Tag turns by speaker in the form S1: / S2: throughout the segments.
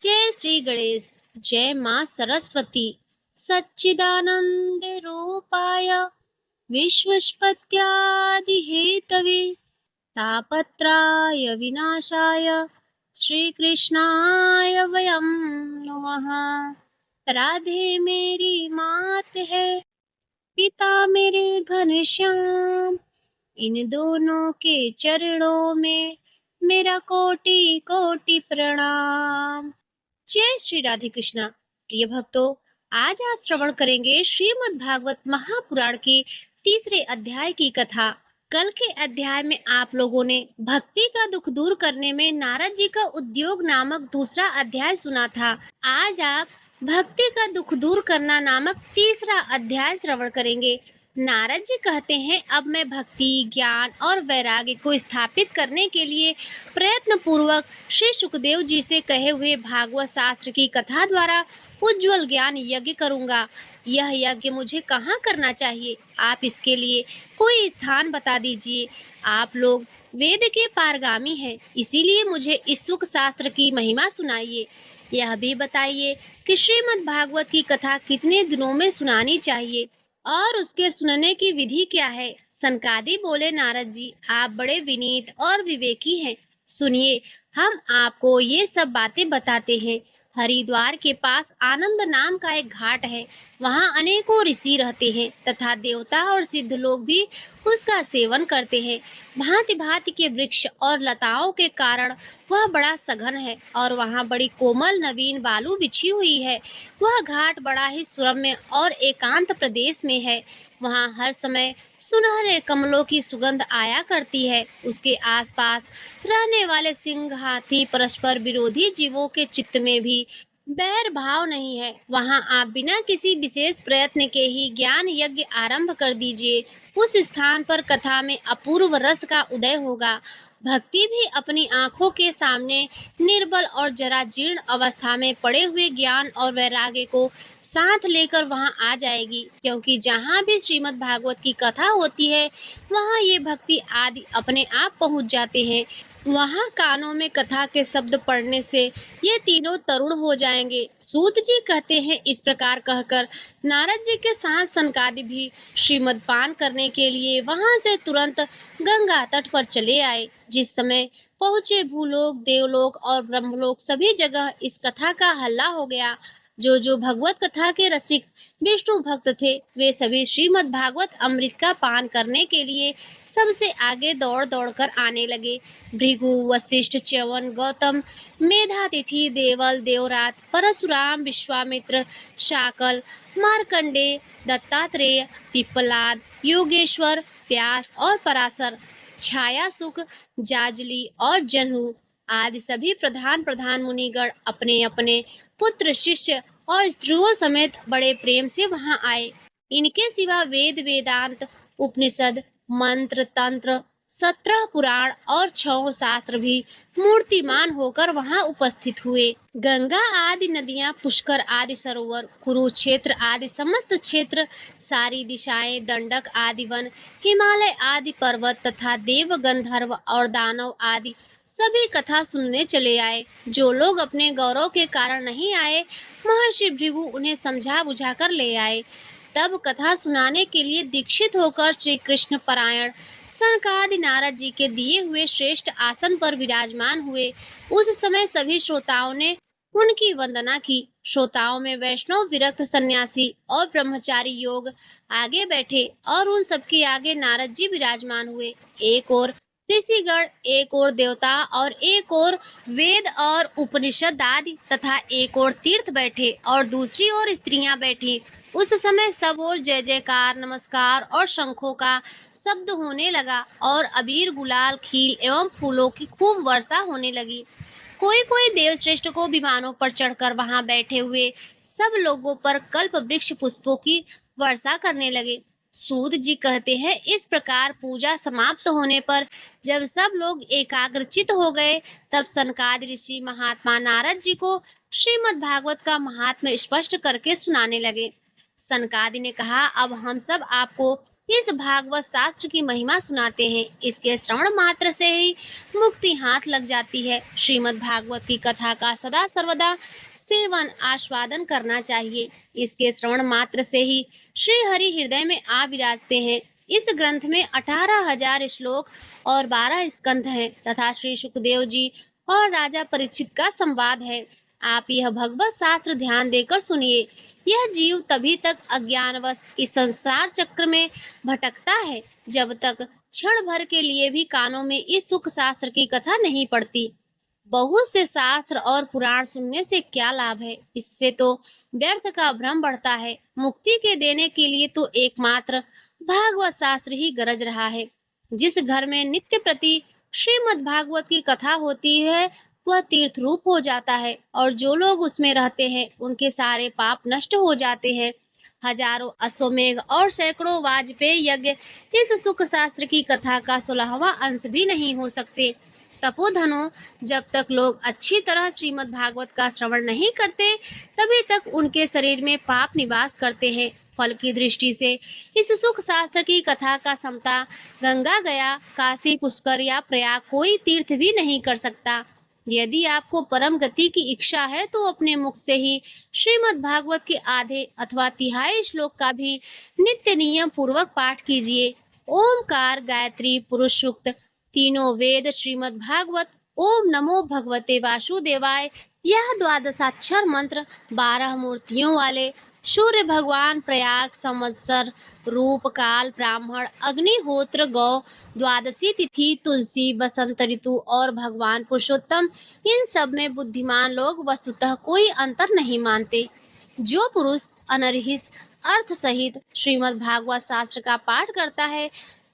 S1: जय श्री गणेश। जय माँ सरस्वती। सच्चिदानंद रूपाय विश्वस्पत्यादि हेतवे तापत्राय विनाशाय श्री कृष्णाय वयं नमः। राधे मेरी मात है, पिता मेरे घनश्याम। इन दोनों के चरणों में मेरा कोटि कोटि प्रणाम। जय श्री राधे कृष्णा। प्रिय भक्तों, आज आप श्रवण करेंगे श्रीमद् भागवत महापुराण के तीसरे अध्याय की कथा। कल के अध्याय में आप लोगों ने भक्ति का दुख दूर करने में नारद जी का उद्योग नामक दूसरा अध्याय सुना था। आज आप भक्ति का दुख दूर करना नामक तीसरा अध्याय श्रवण करेंगे। नारद जी कहते हैं, अब मैं भक्ति, ज्ञान और वैराग्य को स्थापित करने के लिए प्रयत्न पूर्वक श्री सुखदेव जी से कहे हुए भागवत शास्त्र की कथा द्वारा उज्जवल ज्ञान यज्ञ करूंगा। यह यज्ञ मुझे कहाँ करना चाहिए? आप इसके लिए कोई स्थान बता दीजिए। आप लोग वेद के पारगामी हैं, इसीलिए मुझे इस सुख शास्त्र की महिमा सुनाइए। यह भी बताइए कि श्रीमद् भागवत की कथा कितने दिनों में सुनानी चाहिए और उसके सुनने की विधि क्या है? सनकादि बोले, नारद जी आप बड़े विनीत और विवेकी हैं। सुनिए, हम आपको ये सब बातें बताते हैं। हरिद्वार के पास आनंद नाम का एक घाट है। वहाँ अनेकों ऋषि रहते हैं तथा देवता और सिद्ध लोग भी उसका सेवन करते हैं। भांति भांति के वृक्ष और लताओं के कारण वह बड़ा सघन है और वहाँ बड़ी कोमल नवीन बालू बिछी हुई है। वह घाट बड़ा ही सुरम्य और एकांत प्रदेश में है। वहाँ हर समय सुनहरे कमलों की सुगंध आया करती है। उसके आसपास रहने वाले सिंह, हाथी, परस्पर विरोधी जीवों के चित्त में भी बैर भाव नहीं है। वहाँ आप बिना किसी विशेष प्रयत्न के ही ज्ञान यज्ञ आरंभ कर दीजिए। उस स्थान पर कथा में अपूर्व रस का उदय होगा। भक्ति भी अपनी आंखों के सामने निर्बल और जरा जीर्ण अवस्था में पड़े हुए ज्ञान और वैराग्य को साथ लेकर वहां आ जाएगी, क्योंकि जहां भी श्रीमद् भागवत की कथा होती है वहां ये भक्ति आदि अपने आप पहुंच जाते हैं। वहां कानों में कथा के शब्द पड़ने से ये तीनों तरुण हो जाएंगे। सूत जी कहते हैं, इस प्रकार कहकर नारद जी के साथ सनकादि भी श्रीमद् पान करने के लिए वहां से तुरंत गंगा तट पर चले आए। जिस समय पहुंचे भूलोक, देवलोक और ब्रह्मलोक सभी जगह इस कथा का हल्ला हो गया। जो भगवत कथा के रसिक विष्णु भक्त थे वे सभी श्रीमद् भागवत अमृत का पान करने के लिए सबसे आगे दौड़ दौड़ कर आने लगे। भृगु, वशिष्ठ, च्यवन, गौतम, मेधातिथि, देवल, देवरात, परशुराम, विश्वामित्र, शाकल, मार्कंडे, दत्तात्रेय, पिप्पलाद, योगेश्वर, व्यास और पराशर, छायासुख, जाजली और जन्हू आदि सभी प्रधान प्रधान मुनिगण अपने अपने पुत्र, शिष्य और स्त्रियों समेत बड़े प्रेम से वहां आए। इनके सिवा वेद, वेदांत, उपनिषद, मंत्र, तंत्र, 17 पुराण और 6 शास्त्र भी मूर्तिमान होकर वहां उपस्थित हुए। गंगा आदि नदियां, पुष्कर आदि सरोवर, कुरुक्षेत्र आदि समस्त क्षेत्र, सारी दिशाएं, दंडक आदि वन, हिमालय आदि पर्वत तथा देव, गंधर्व और दानव आदि सभी कथा सुनने चले आए। जो लोग अपने गौरव के कारण नहीं आए, महर्षि भृगु उन्हें समझा बुझा कर ले आए। तब कथा सुनाने के लिए दीक्षित होकर श्री कृष्ण परायण सनकादि नारद जी के दिए हुए श्रेष्ठ आसन पर विराजमान हुए। उस समय सभी श्रोताओं ने उनकी वंदना की। श्रोताओं में वैष्णव, विरक्त, सन्यासी और ब्रह्मचारी योग आगे बैठे और उन सबके आगे नारद जी विराजमान हुए। एक और ऋषिगण, एक और देवता और एक और वेद और उपनिषद आदि तथा एक और तीर्थ बैठे और दूसरी ओर स्त्रियां बैठी। उस समय सब ओर जय जयकार, नमस्कार और शंखों का शब्द होने लगा और अबीर, गुलाल, खील एवं फूलों की खूब वर्षा होने लगी। कोई कोई देवश्रेष्ठ को विमानों पर चढ़कर वहां बैठे हुए सब लोगों पर कल्प वृक्ष पुष्पों की वर्षा करने लगे। सूत जी कहते हैं, इस प्रकार पूजा समाप्त होने पर जब सब लोग एकाग्रचित हो गए, तब सनकादि ऋषि महात्मा नारद जी को श्रीमद् भागवत का महात्म्य स्पष्ट करके सुनाने लगे। सनकादि ने कहा, अब हम सब आपको इस भागवत शास्त्र की महिमा सुनाते हैं। इसके श्रवण मात्र से ही मुक्ति हाथ लग जाती है। श्रीमद् भागवत की कथा का सदा सर्वदा सेवन आस्वादन करना चाहिए। इसके श्रवण मात्र से ही श्री हरि हृदय में आ विराजते हैं। इस ग्रंथ में 18,000 श्लोक और 12 स्कंध हैं तथा श्री सुखदेव जी और राजा परीक्षित का संवाद है। आप यह भगवत शास्त्र ध्यान देकर सुनिए। यह जीव तभी तक अज्ञानवश इस संसार चक्र में भटकता है जब तक क्षण भर के लिए भी कानों में इस सुख शास्त्र की कथा नहीं पड़ती। बहुत से शास्त्र और पुराण सुनने से क्या लाभ है? इससे तो व्यर्थ का भ्रम बढ़ता है। मुक्ति के देने के लिए तो एकमात्र भागवत शास्त्र ही गरज रहा है। जिस घर में नित्य प्रति श्रीमद् भागवत की कथा होती है वह तीर्थ रूप हो जाता है और जो लोग उसमें रहते हैं उनके सारे पाप नष्ट हो जाते हैं। हजारों अश्वमेघ और सैकड़ों वाजपेयी यज्ञ इस सुख शास्त्र की कथा का 16वां अंश भी नहीं हो सकते। तपोधनों, जब तक लोग अच्छी तरह श्रीमद् भागवत का श्रवण नहीं करते तभी तक उनके शरीर में पाप निवास करते हैं। फल की दृष्टि से इस सुख शास्त्र की कथा का समता गंगा गया, काशी, पुष्कर या प्रयाग कोई तीर्थ भी नहीं कर सकता। यदि आपको परम गति की इच्छा है तो अपने मुख से ही श्रीमद् भागवत के आधे अथवा तिहाई श्लोक का भी नित्य नियम पूर्वक पाठ कीजिए। ओमकार, गायत्री, पुरुष सूक्त, तीनों वेद, श्रीमद् भागवत, ओम नमो भगवते वासुदेवाय, यह द्वादशाक्षर मंत्र 12 मूर्तियों वाले सूर्य भगवान, प्रयाग, संवत्सर, रूप, काल, ब्राह्मण, अग्निहोत्र, गौ, द्वादशी तिथि, तुलसी, वसंत ऋतु और भगवान पुरुषोत्तम, इन सब में बुद्धिमान लोग वस्तुतः कोई अंतर नहीं मानते। जो पुरुष अनरहिस अर्थ सहित श्रीमद् भागवत शास्त्र का पाठ करता है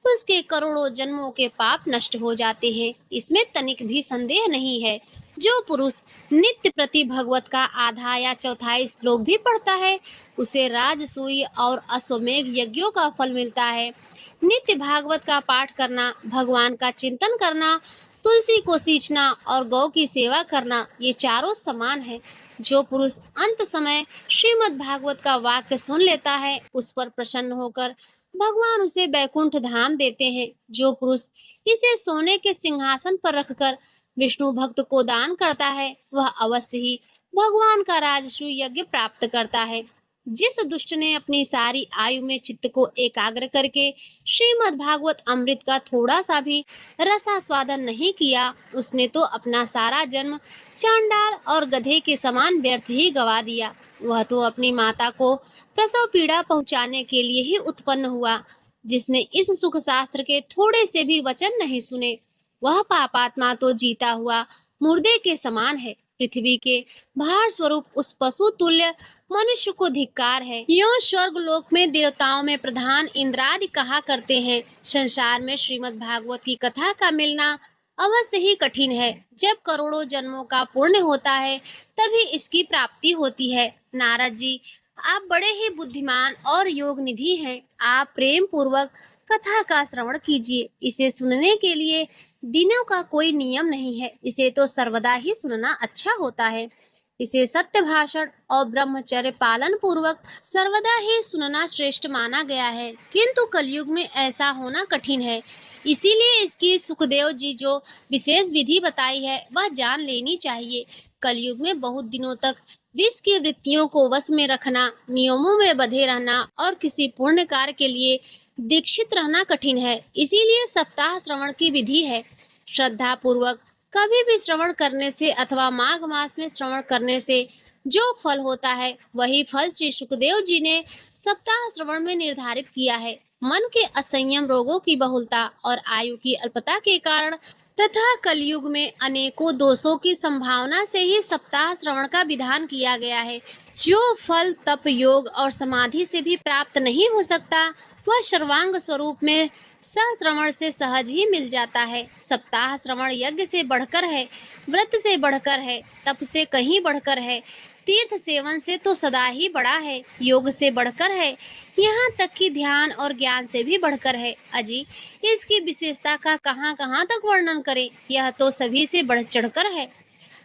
S1: उसके करोड़ों जन्मों के पाप नष्ट हो जाते हैं, इसमें तनिक भी संदेह नहीं है। जो पुरुष नित्य प्रति भगवत का आधा या चौथाई श्लोक भी पढ़ता है उसे राजसूय और अश्वमेघ यज्ञों का फल मिलता है। नित्य भागवत का पाठ करना, भगवान का चिंतन करना, तुलसी को सींचना और गौ की सेवा करना, ये चारों समान है। जो पुरुष अंत समय श्रीमद् भागवत का वाक्य सुन लेता है उस पर प्रसन्न होकर भगवान उसे बैकुंठ धाम देते हैं। जो पुरुष इसे सोने के सिंहासन पर रखकर विष्णु भक्त को दान करता है वह अवश्य ही भगवान का राजसूय यज्ञ प्राप्त करता है। जिस दुष्ट ने अपनी सारी आयु में चित्त को एकाग्र करके श्रीमद् भागवत अमृत का थोड़ा सा भी रसास्वादन नहीं किया उसने तो अपना सारा जन्म चांडाल और गधे के समान व्यर्थ ही गवा दिया। वह तो अपनी माता को प्रसव पीड़ा पहुंचाने के लिए ही उत्पन्न हुआ। जिसने इस सुख शास्त्र के थोड़े से भी वचन नहीं सुने वह पापात्मा तो जीता हुआ मुर्दे के समान है। पृथ्वी के भार स्वरूप उस पशु तुल्य मनुष्य को धिक्कार है। यों स्वर्ग लोक में देवताओं में प्रधान इंद्रादि कहा करते हैं। संसार में श्रीमद् भागवत की कथा का मिलना अवश्य ही कठिन है। जब करोड़ों जन्मों का पुण्य होता है तभी इसकी प्राप्ति होती है। नारद जी, आप बड़े ही बुद्धिमान और योग निधि हैं। आप प्रेम पूर्वक कथा का श्रवण कीजिए। इसे सुनने के लिए दिनों का कोई नियम नहीं है, इसे तो सर्वदा ही सुनना अच्छा होता है। इसे सत्य भाषण और ब्रह्मचर्य पालन पूर्वक सर्वदा ही सुनना श्रेष्ठ माना गया है, किंतु कलयुग में ऐसा होना कठिन है। इसीलिए इसकी सुखदेव जी जो विशेष विधि बताई है वह जान लेनी चाहिए। कलयुग में बहुत दिनों तक विष की वृत्तियों को वश में रखना, नियमों में बंधे रहना और किसी पुण्य कार्य के लिए दीक्षित रहना कठिन है। इसीलिए सप्ताह श्रवण की विधि है। श्रद्धा पूर्वक कभी भी श्रवण करने से अथवा माघ मास में श्रवण करने से जो फल होता है वही फल श्री सुखदेव जी ने सप्ताह श्रवण में निर्धारित किया है। मन के असंयम, रोगों की बहुलता और आयु की अल्पता के कारण तथा कलयुग में अनेकों दोषों की संभावना से ही सप्ताह श्रवण का विधान किया गया है। जो फल तप, योग और समाधि से भी प्राप्त नहीं हो सकता वह सर्वांग स्वरूप में सहश्रवण से सहज ही मिल जाता है। सप्ताह श्रवण यज्ञ से बढ़कर है, व्रत से बढ़कर है, तप से कहीं बढ़कर है, तीर्थ सेवन से तो सदा ही बड़ा है, योग से बढ़कर है, यहाँ तक कि ध्यान और ज्ञान से भी बढ़कर है। अजी, इसकी विशेषता का कहाँ कहाँ तक वर्णन करें, यह तो सभी से बढ़ चढ़कर है।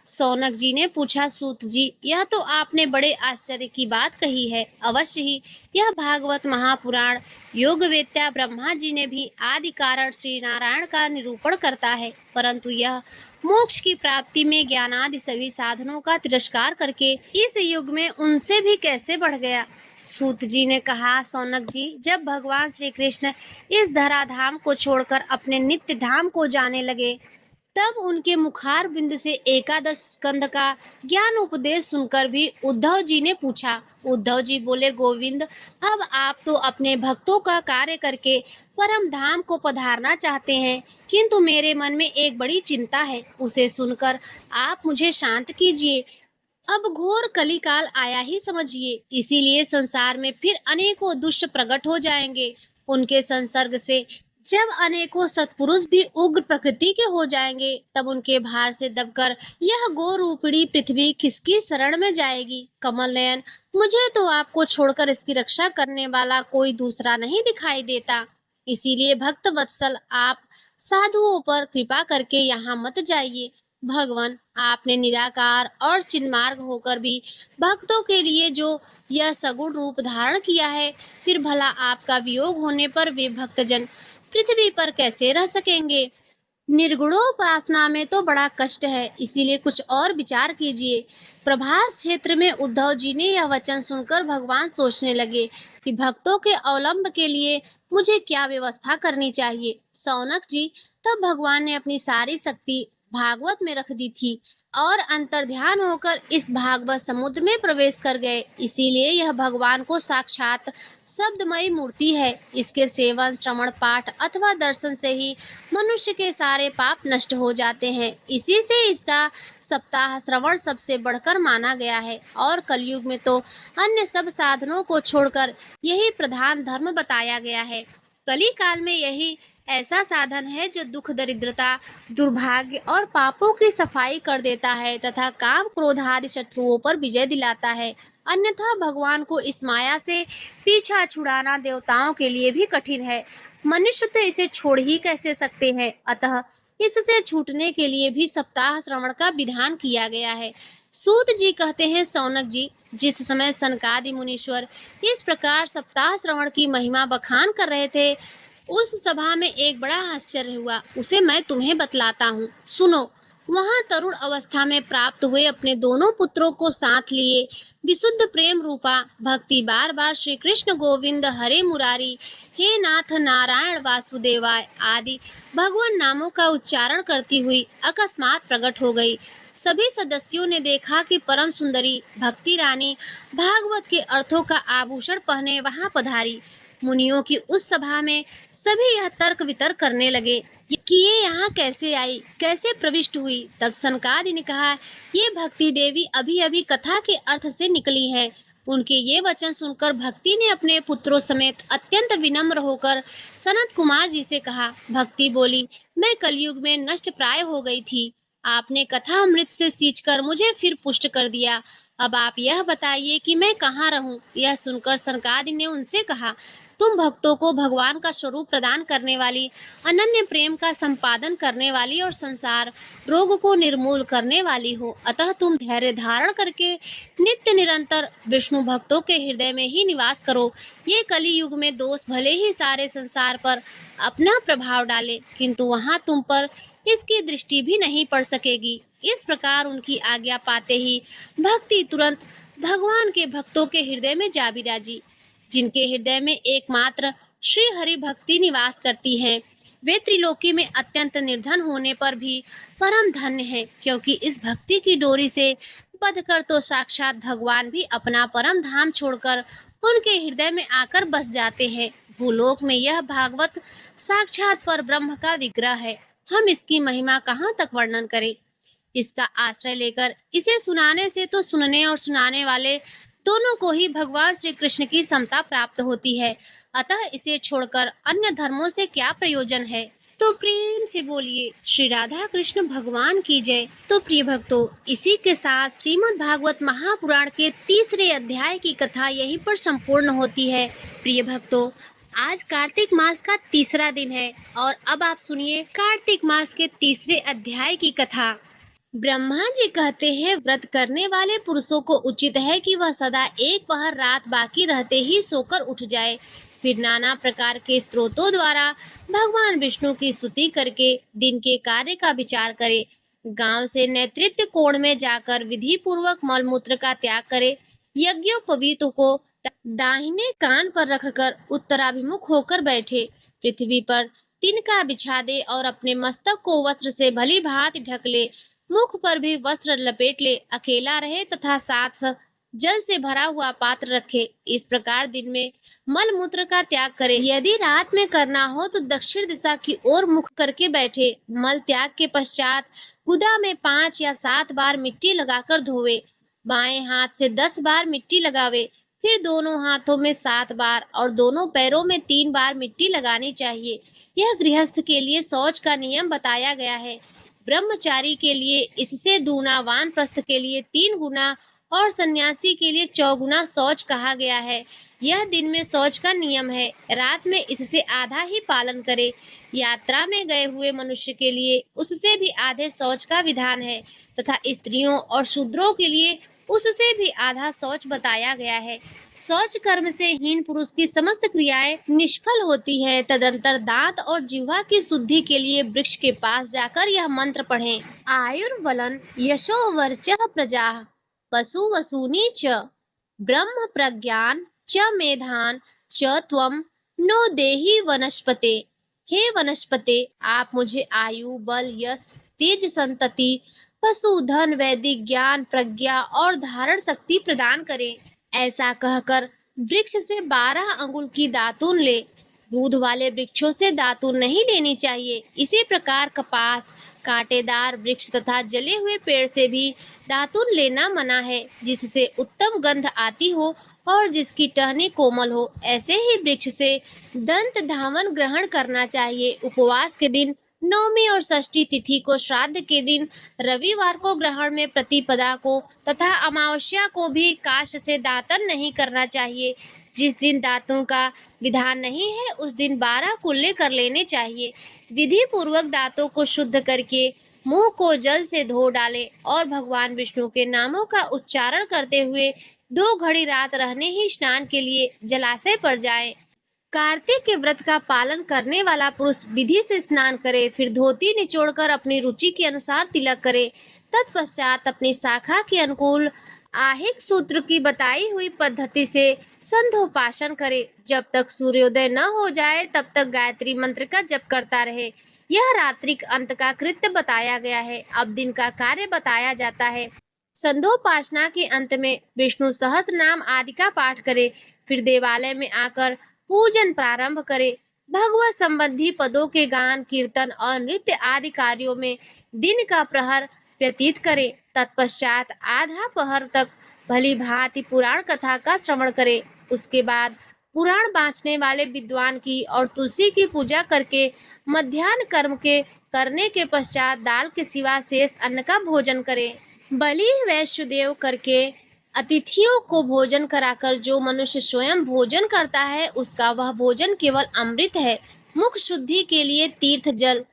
S1: सौनक जी ने पूछा, सूत जी, यह तो आपने बड़े आश्चर्य की बात कही है। अवश्य ही यह भागवत महापुराण योगवेत्ता ब्रह्मा जी ने भी आदि कारण श्री नारायण का निरूपण करता है, परंतु यह मोक्ष की प्राप्ति में ज्ञानादि सभी साधनों का तिरस्कार करके इस युग में उनसे भी कैसे बढ़ गया। सूत जी ने कहा, सौनक जी, जब भगवान श्री कृष्ण इस धराधाम को छोड़कर अपने नित्य धाम को जाने लगे, तब उनके मुखार बिंद से एकादश स्कंद का ज्ञान उपदेश सुनकर भी उद्धव जी ने पूछा। उद्धव जी बोले, गोविंद, अब आप तो अपने भक्तों का कार्य करके परम धाम को पधारना चाहते हैं, किंतु मेरे मन में एक बड़ी चिंता है, उसे सुनकर आप मुझे शांत कीजिए। अब घोर कलिकाल आया ही समझिए, इसीलिए संसार में फिर अनेकों दुष्ट प्रकट हो जाएंगे। उनके संसर्ग से जब अनेकों सत्पुरुष भी उग्र प्रकृति के हो जाएंगे, तब उनके भार से दबकर यह गो रूपिणी पृथ्वी किसकी शरण में जाएगी। कमल नयन, मुझे तो आपको छोड़कर इसकी रक्षा करने वाला कोई दूसरा नहीं दिखाई देता। इसीलिए भक्त वत्सल, आप साधुओं पर कृपा करके यहाँ मत जाइए। भगवान, आपने निराकार और चिन्मार्ग होकर भी भक्तों के लिए जो यह सगुण रूप धारण किया है, फिर भला आपका वियोग होने पर वे भक्तजन पृथ्वी पर कैसे रह सकेंगे। निर्गुणोपासना में तो बड़ा कष्ट है, इसीलिए कुछ और विचार कीजिए। प्रभास क्षेत्र में उद्धव जी ने यह वचन सुनकर भगवान सोचने लगे कि भक्तों के अवलंब के लिए मुझे क्या व्यवस्था करनी चाहिए। सौनक जी, तब भगवान ने अपनी सारी शक्ति भागवत में रख दी थी और अंतर्ध्यान होकर इस भागवत समुद्र में प्रवेश कर गए। इसीलिए यह भगवान को साक्षात शब्दमयी मूर्ति है। इसके सेवन, श्रवण, पाठ अथवा दर्शन से ही मनुष्य के सारे पाप नष्ट हो जाते हैं। इसी से इसका सप्ताह श्रवण सबसे बढ़कर माना गया है और कलयुग में तो अन्य सब साधनों को छोड़कर यही प्रधान धर्म बताया गया है। कली काल में यही ऐसा साधन है जो दुख, दरिद्रता, दुर्भाग्य और पापों की सफाई कर देता है तथा काम, क्रोध आदि शत्रुओं पर विजय दिलाता है। अन्यथा भगवान को इस माया से पीछा छुड़ाना देवताओं के लिए भी कठिन है। मनुष्य तो इसे छोड़ ही कैसे सकते हैं। अतः इससे छूटने के लिए भी सप्ताह श्रवण का विधान किया गया है। सूत जी कहते हैं, सौनक जी, जिस समय सनकादि मुनीश्वर इस प्रकार सप्ताह श्रवण की महिमा बखान कर रहे थे, उस सभा में एक बड़ा आश्चर्य हुआ। उसे मैं तुम्हें बतलाता हूँ, सुनो। वहां तरुण अवस्था में प्राप्त हुए अपने दोनों पुत्रों को साथ लिए विशुद्ध प्रेम रूपा भक्ति बार बार श्री कृष्ण गोविंद हरे मुरारी, हे नाथ नारायण वासुदेवाय आदि भगवान नामों का उच्चारण करती हुई अकस्मात प्रकट हो गई। सभी सदस्यों ने देखा कि परम सुंदरी भक्ति रानी भागवत के अर्थों का आभूषण पहने वहां पधारी। मुनियों की उस सभा में सभी यह तर्क वितर्क करने लगे कि ये यहाँ कैसे आई, कैसे प्रविष्ट हुई। तब सनकादि ने कहा, ये भक्ति देवी अभी अभी कथा के अर्थ से निकली हैं। उनके ये वचन सुनकर भक्ति ने अपने पुत्रों समेत अत्यंत विनम्र होकर सनत कुमार जी से कहा। भक्ति बोली, मैं कलयुग में नष्ट प्राय हो गई थी। आपने कथा अमृत से सींचकर मुझे फिर पुष्ट कर दिया। अब आप यह बताइए कि मैं कहाँ रहूं। यह सुनकर सनकादि ने उनसे कहा, तुम भक्तों को भगवान का स्वरूप प्रदान करने वाली, अनन्य प्रेम का संपादन करने वाली और संसार रोग को निर्मूल करने वाली हो। अतः तुम धैर्य धारण करके नित्य निरंतर विष्णु भक्तों के हृदय में ही निवास करो। ये कली युग में दोष भले ही सारे संसार पर अपना प्रभाव डाले, किंतु वहाँ तुम पर इसकी दृष्टि भी नहीं पड़ सकेगी। इस प्रकार उनकी आज्ञा पाते ही भक्ति तुरंत भगवान के भक्तों के हृदय में जा विराजी। जिनके हृदय में एकमात्र श्री हरि भक्ति निवास करती है, वे त्रिलोकी में अत्यंत निर्धन होने पर भी परम धन्य है, क्योंकि इस भक्ति की डोरी से बंधकर तो साक्षात भगवान भी अपना परम धाम छोड़कर उनके हृदय में आकर बस जाते हैं। भूलोक में यह भागवत साक्षात पर ब्रह्म का विग्रह है। हम इसकी महिमा कहाँ तक वर्णन करें। इसका आश्रय लेकर इसे सुनाने से तो सुनने और सुनाने वाले दोनों को ही भगवान श्री कृष्ण की समता प्राप्त होती है। अतः इसे छोड़कर अन्य धर्मों से क्या प्रयोजन है। तो प्रेम से बोलिए श्री राधा कृष्ण भगवान की जय। तो प्रिय भक्तों, इसी के साथ श्रीमद् भागवत महापुराण के तीसरे अध्याय की कथा यहीं पर संपूर्ण होती है। प्रिय भक्तों, आज कार्तिक मास का तीसरा दिन है और अब आप सुनिए कार्तिक मास के तीसरे अध्याय की कथा। ब्रह्मा जी कहते हैं व्रत करने वाले पुरुषों को उचित है कि वह सदा एक पहर रात बाकी रहते ही सोकर उठ जाए, फिर नाना प्रकार के स्त्रोतों द्वारा भगवान विष्णु की स्तुति करके दिन के कार्य का विचार करे। गांव से नेतृत्व कोण में जाकर विधि पूर्वक मलमूत्र का त्याग करे। यज्ञोपवीत को दाहिने कान पर रखकर उत्तराभिमुख होकर बैठे। पृथ्वी पर तिनका बिछा दे और अपने मस्तक को वस्त्र से भली भांति ढक ले। मुख पर भी वस्त्र लपेट ले। अकेला रहे तथा साथ जल से भरा हुआ पात्र रखे। इस प्रकार दिन में मल मूत्र का त्याग करे। यदि रात में करना हो तो दक्षिण दिशा की ओर मुख करके बैठे। मल त्याग के पश्चात गुदा में 5 या 7 बार मिट्टी लगाकर धोवे। बाएं हाथ से 10 बार मिट्टी लगावे। फिर दोनों हाथों में 7 बार और दोनों पैरों में 3 बार मिट्टी लगानी चाहिए। यह गृहस्थ के लिए शौच का नियम बताया गया है। ब्रह्मचारी के लिए इससे दूना, वानप्रस्थ के लिए 3 गुना और सन्यासी के लिए 4 गुना शौच कहा गया है। यह दिन में शौच का नियम है, रात में इससे आधा ही पालन करे। यात्रा में गए हुए मनुष्य के लिए उससे भी आधे शौच का विधान है तथा स्त्रियों और शूद्रों के लिए उससे भी आधा शौच बताया गया है। शौच कर्म से हीन पुरुष की समस्त क्रियाएं निष्फल होती हैं। तदंतर दांत और जिह्वा की शुद्धि के लिए वृक्ष के पास जाकर यह मंत्र पढ़ें। आयुर्बलं यशो वर्चः प्रजाः पशु वसूनि च ब्रह्म प्रज्ञान च मेधान च त्वं नो देहि वनस्पते। हे वनस्पते, आप मुझे आयु, बल, यश, तेज, संतति, पशुधन, वैदिक ज्ञान, प्रज्ञा और धारण शक्ति प्रदान करें। ऐसा कहकर वृक्ष से 12 अंगुल की दातून ले। दूध वाले वृक्षों से दातून नहीं लेनी चाहिए। इसी प्रकार कपास, कांटेदार वृक्ष तथा जले हुए पेड़ से भी दातून लेना मना है, जिससे उत्तम गंध आती हो और जिसकी टहनी कोमल हो। ऐसे ही वृक्ष से दंत धावन ग्रहण करना चाहिए। उपवास के दिन, नवमी और षष्ठी तिथि को, श्राद्ध के दिन, रविवार को ग्रहण में प्रतिपदा को तथा अमावस्या को भी काष्ठ से दातन नहीं करना चाहिए। जिस दिन दातुन का विधान नहीं है उस दिन 12 कुल्ले कर लेने चाहिए। विधि पूर्वक दांतों को शुद्ध करके मुंह को जल से धो डालें और भगवान विष्णु के नामों का उच्चारण करते हुए 2 घड़ी रात रहने ही स्नान के लिए जलाशय पर जाएं। कार्तिक के व्रत का पालन करने वाला पुरुष विधि से स्नान करे, फिर धोती निचोड़कर अपनी रुचि के अनुसार तिलक करे। तत्पश्चात अपनी शाखा के अनुकूल आहिक सूत्र की बताई हुई पद्धति से संध्योपासन करे। जब तक सूर्योदय न हो जाए तब तक गायत्री मंत्र का जप करता रहे। यह रात्रिक अंत का कृत्य बताया गया है। अब दिन का कार्य बताया जाता है। संध्योपासना के अंत में विष्णु सहस्त्र नाम आदि का पाठ करे, फिर देवालय में आकर पूजन प्रारंभ करे। भगवत संबंधी पदों के गान, कीर्तन और नृत्य आदि कार्यों में दिन का प्रहर व्यतीत करे। तत्पश्चात आधा पहर तक भली भांति पुराण कथा का श्रवण करे। उसके बाद पुराण बाँचने वाले विद्वान की और तुलसी की पूजा करके मध्याह्न कर्म के करने के पश्चात दाल के सिवा शेष अन्न का भोजन करे। बलि वैश्वदेव करके अतिथियों को भोजन कराकर जो मनुष्य स्वयं भोजन करता है उसका वह भोजन केवल अमृत है। मुख शुद्धि के लिए तीर्थ जल,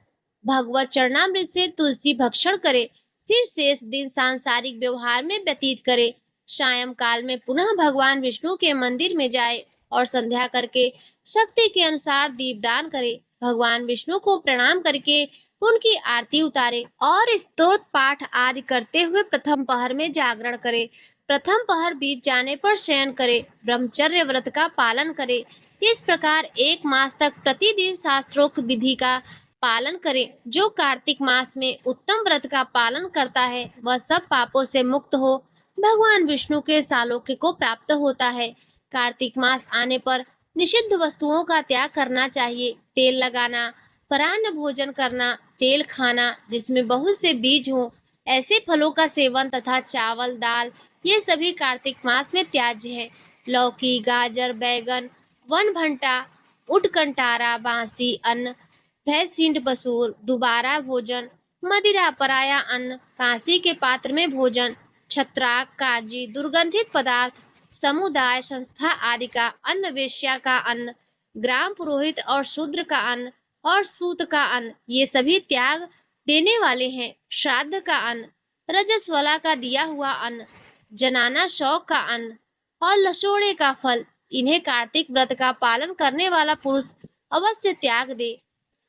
S1: भगवत चरणामृत से तुलसी भक्षण करे, फिर शेष दिन सांसारिक व्यवहार में व्यतीत करे। सायं काल में पुनः भगवान विष्णु के मंदिर में जाए और संध्या करके शक्ति के अनुसार दीपदान करे। भगवान विष्णु को प्रणाम करके उनकी आरती उतारे और स्तोत्र पाठ आदि करते हुए प्रथम पहर में जागरण करे। प्रथम पहर बीत जाने पर शयन करे। ब्रह्मचर्य व्रत का पालन करे। इस प्रकार 1 मास तक प्रतिदिन शास्त्रोक्त विधि का पालन करे। जो कार्तिक मास में उत्तम व्रत का पालन करता है वह सब पापों से मुक्त हो भगवान विष्णु के सालोक्य को प्राप्त होता है। कार्तिक मास आने पर निषिद्ध वस्तुओं का त्याग करना चाहिए। तेल लगाना, परान्न भोजन करना, तेल खाना जिसमें बहुत से बीज हों, ऐसे फलों का सेवन तथा चावल, दाल ये सभी कार्तिक मास में त्याज्य है। लौकी, गाजर, बैगन, वन भंटा, उटकंटारा, बांसी, अन्न, भैंसींड बसूर, दोबारा भोजन, मदिरा, पराया अन्न, कांसी के पात्र में भोजन, छत्राक, काजी, दुर्गंधित पदार्थ, समुदाय संस्था आदि का अन्न, वेश्या का अन्न, ग्राम पुरोहित और शूद्र का अन्न और सूत का अन्न ये सभी त्याग देने वाले हैं। श्राद्ध का अन्न, रजस्वला का दिया हुआ अन्न, जनाना शौक का अन्न और लसोड़े का फल, इन्हें कार्तिक व्रत का पालन करने वाला पुरुष अवश्य त्याग दे।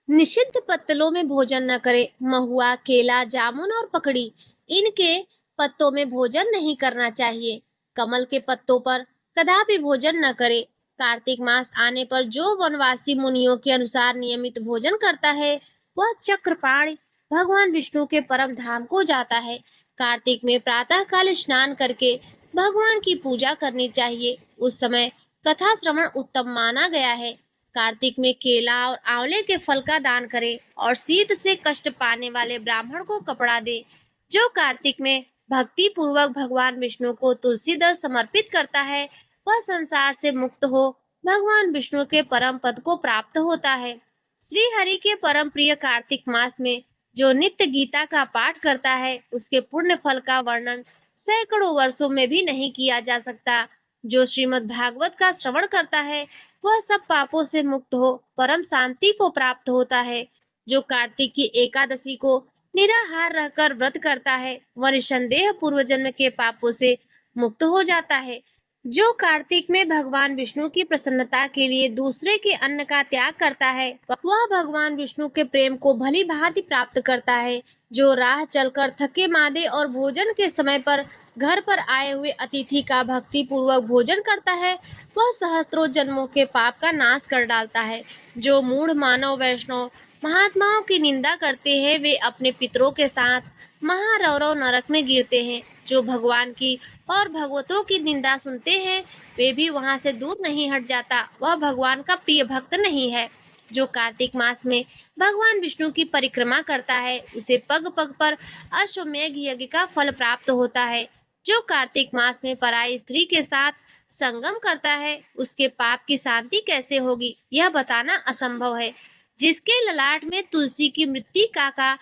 S1: निषिद्ध पत्तलों में भोजन न करे। महुआ, केला, जामुन और पकड़ी, इनके पत्तों में भोजन नहीं करना चाहिए। कमल के पत्तों पर कदापि भोजन न करे। कार्तिक मास आने पर जो वनवासी मुनियों के अनुसार नियमित भोजन करता है, वह चक्रपाणि भगवान विष्णु के परम धाम को जाता है। कार्तिक में प्रातः काल स्नान करके भगवान की पूजा करनी चाहिए। उस समय कथा श्रवण उत्तम माना गया है। कार्तिक में केला और आंवले के फल का दान करें और शीत से कष्ट पाने वाले ब्राह्मण को कपड़ा दे। जो कार्तिक में भक्ति पूर्वक भगवान विष्णु को तुलसी दल समर्पित करता है, वह संसार से मुक्त हो भगवान विष्णु के परम पद को प्राप्त होता है। श्री हरि के परम प्रिय कार्तिक मास में जो नित्य गीता का पाठ करता है, उसके पुण्य फल का वर्णन सैकड़ों वर्षों में भी नहीं किया जा सकता। जो श्रीमद् भागवत का श्रवण करता है, वह सब पापों से मुक्त हो परम शांति को प्राप्त होता है। जो कार्तिक की एकादशी को निराहार रहकर व्रत करता है, वह निसंदेह पूर्व जन्म के पापों से मुक्त हो जाता है। जो कार्तिक में भगवान विष्णु की प्रसन्नता के लिए दूसरे के अन्न का त्याग करता है, वह भगवान विष्णु के प्रेम को भली भांति प्राप्त करता है। जो राह चलकर थके मादे और भोजन के समय पर घर पर आए हुए अतिथि का भक्ति पूर्वक भोजन करता है, वह सहस्त्रों जन्मों के पाप का नाश कर डालता है। जो मूढ़ मानव वैष्णव महात्माओं की निंदा करते हैं, वे अपने पितरों के साथ महारौरव नरक में गिरते हैं। जो भगवान की और भगवतों की निंदा सुनते हैं, वे भी वहां से दूर नहीं हट जाता, वह भगवान का प्रिय भक्त नहीं है। जो कार्तिक मास में भगवान विष्णु की परिक्रमा करता है, उसे पग पग पर अश्वमेघ यज्ञ का फल प्राप्त होता है। जो कार्तिक मास में पराई स्त्री के साथ संगम करता है, उसके पाप की शांति कैसे होगी, यह बताना असंभव है। जिसके ललाट में तुलसी की मृत्तिका का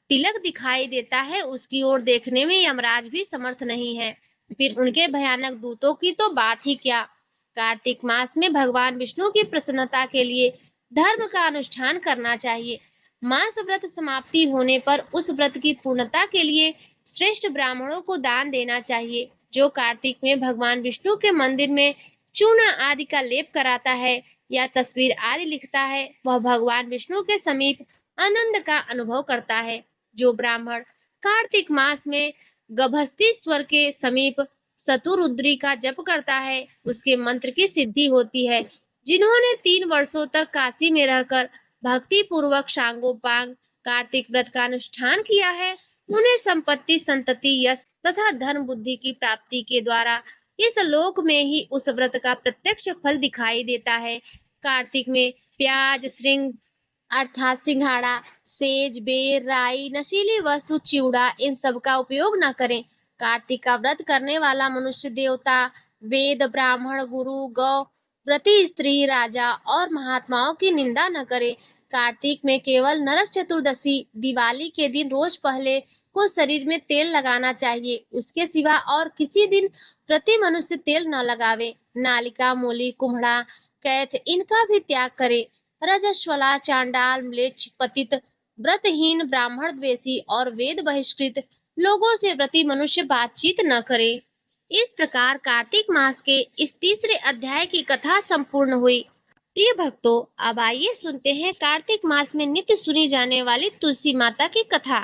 S1: तिलक दिखाई देता है, उसकी ओर देखने में यमराज भी समर्थ नहीं है, फिर उनके भयानक दूतों की तो बात ही क्या। कार्तिक मास में भगवान विष्णु की प्रसन्नता के लिए धर्म का अनुष्ठान करना चाहिए। मास व्रत समाप्ति होने पर उस व्रत की पूर्णता के लिए श्रेष्ठ ब्राह्मणों को दान देना चाहिए। जो कार्तिक में भगवान विष्णु के मंदिर में चूना आदि का लेप कराता है या तस्वीर आदि लिखता है, वह भगवान विष्णु के समीप आनंद का अनुभव करता है। जो ब्राह्मण कार्तिक मास में गभस्तीश्वर के समीप शतुरुद्री का जप करता है, उसके मंत्र की सिद्धि होती है। जिन्होंने 3 वर्षों तक काशी में रहकर भक्ति पूर्वक सांगोपांग कार्तिक व्रत का अनुष्ठान किया है, उन्हें संपत्ति, संतति, यश तथा धर्म बुद्धि की प्राप्ति के द्वारा इस लोक में ही उस व्रत का प्रत्यक्ष फल दिखाई देता है। कार्तिक में प्याज, श्रृंग अर्थात सिंघाड़ा, सेज, बेर, राई, नशीली वस्तु, चिवड़ा, इन सब का उपयोग न करें। कार्तिक का व्रत करने वाला मनुष्य देवता, वेद, ब्राह्मण, गुरु, गौ, व्रती स्त्री, राजा और महात्माओं की निंदा न करे। कार्तिक में केवल नरक चतुर्दशी दिवाली के दिन रोज पहले को शरीर में तेल लगाना चाहिए। उसके सिवा और किसी दिन प्रति मनुष्य तेल न लगावे। नालिका, मूली, कुम्हड़ा, कैथ इनका भी त्याग करे। रजस्वला, चांडाल, म्लेच्छ, पतित, व्रतहीन, ब्राह्मण द्वेषी और वेद बहिष्कृत लोगों से व्रती मनुष्य बातचीत न करे। इस प्रकार कार्तिक मास के इस तीसरे अध्याय की कथा संपूर्ण हुई। प्रिय भक्तों, अब आइए सुनते हैं कार्तिक मास में नित्य सुनी जाने वाली तुलसी माता की कथा।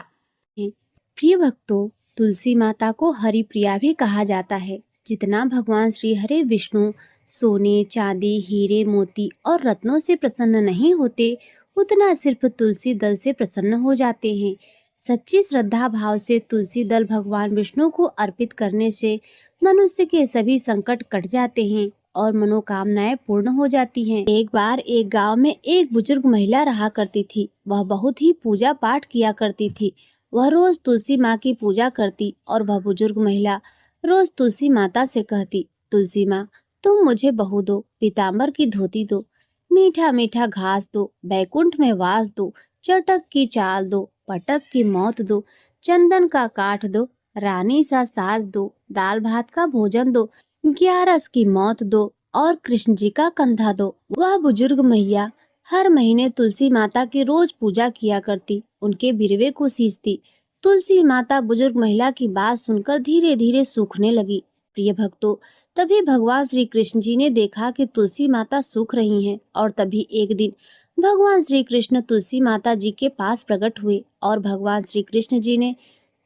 S2: प्रिय भक्तों, तुलसी माता को हरिप्रिया भी कहा जाता है। जितना भगवान श्री हरि विष्णु सोने, चांदी, हीरे, मोती और रत्नों से प्रसन्न नहीं होते, उतना सिर्फ तुलसी दल से प्रसन्न हो जाते हैं। सच्ची श्रद्धा भाव से तुलसी दल भगवान विष्णु को अर्पित करने से मनुष्य के सभी संकट कट जाते हैं और मनोकामनाएं पूर्ण हो जाती हैं। एक बार एक गांव में एक बुजुर्ग महिला रहा करती थी। वह बहुत ही पूजा पाठ किया करती थी। वह रोज तुलसी माँ की पूजा करती और वह बुजुर्ग महिला रोज तुलसी माता से कहती, तुलसी माँ, तुम मुझे बहू दो, पीताम्बर की धोती दो, मीठा मीठा घास दो, बैकुंठ में वास दो, चटक की चाल दो, पटक की मौत दो, चंदन का काठ दो, रानी सा साज दो, दाल भात का भोजन दो, 11 की मौत दो और कृष्ण जी का कंधा दो। वह बुजुर्ग मैया हर महीने तुलसी माता की रोज पूजा किया करती, उनके बिरवे को सींचती, तुलसी माता बुजुर्ग महिला की बात सुनकर धीरे धीरे सूखने लगी। प्रिय भक्तों, तभी भगवान श्री कृष्ण जी ने देखा कि तुलसी माता सूख रही हैं, और तभी एक दिन भगवान श्री कृष्ण तुलसी माता जी के पास प्रकट हुए और भगवान श्री कृष्ण जी ने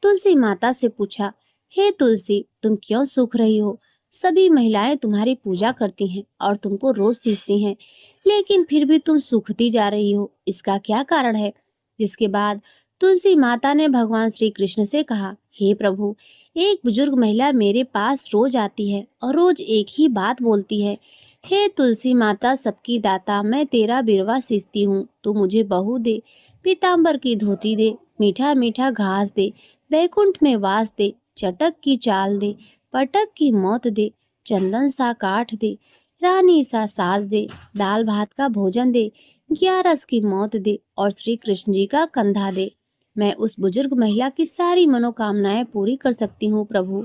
S2: तुलसी माता से पूछा, हे तुलसी, तुम क्यों सूख रही हो? सभी महिलाएं तुम्हारी पूजा करती हैं और तुमको रोज सींचती हैं, लेकिन फिर भी तुम सूखती जा रही हो, इसका क्या कारण है? जिसके बाद तुलसी माता ने भगवान श्री कृष्ण से कहा, हे प्रभु, एक बुजुर्ग महिला मेरे पास रोज आती है और रोज एक ही बात बोलती है, हे तुलसी माता सबकी दाता, मैं तेरा बिरवा सींचती हूँ, तू मुझे बहू दे, पीताम्बर की धोती दे, मीठा मीठा घास दे, बैकुंठ में वास दे, चटक की चाल दे, पटक की मौत दे, चंदन सा काठ दे, रानी सा सास दे, दाल भात का भोजन दे, ग्यारस की मौत दे और श्री कृष्ण जी का कंधा दे। मैं उस बुजुर्ग महिला की सारी मनोकामनाएं पूरी कर सकती हूँ प्रभु,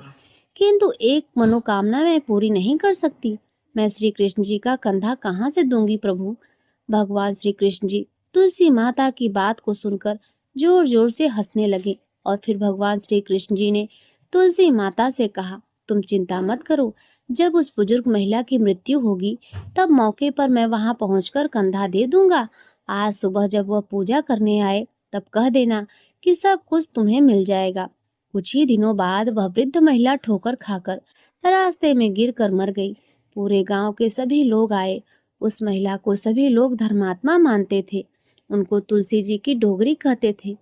S2: किंतु एक मनोकामना मैं पूरी नहीं कर सकती। मैं श्री कृष्ण जी का कंधा कहाँ से दूंगी प्रभु? भगवान श्री कृष्ण जी तुलसी माता की बात को सुनकर जोर जोर से हंसने लगे और फिर भगवान श्री कृष्ण जी ने तुलसी माता से कहा, तुम चिंता मत करो, जब उस बुजुर्ग महिला की मृत्यु होगी तब मौके पर मैं वहां पहुंचकर कंधा दे दूंगा। आज सुबह जब वह पूजा करने आए तब कह देना कि सब कुछ तुम्हें मिल जाएगा। कुछ ही दिनों बाद वह वृद्ध महिला ठोकर खाकर रास्ते में गिरकर मर गई। पूरे गांव के सभी लोग आए। उस महिला को सभी लोग धर्मात्मा मानते थे। उनको तुलसी जी की डोगरी कहते थे।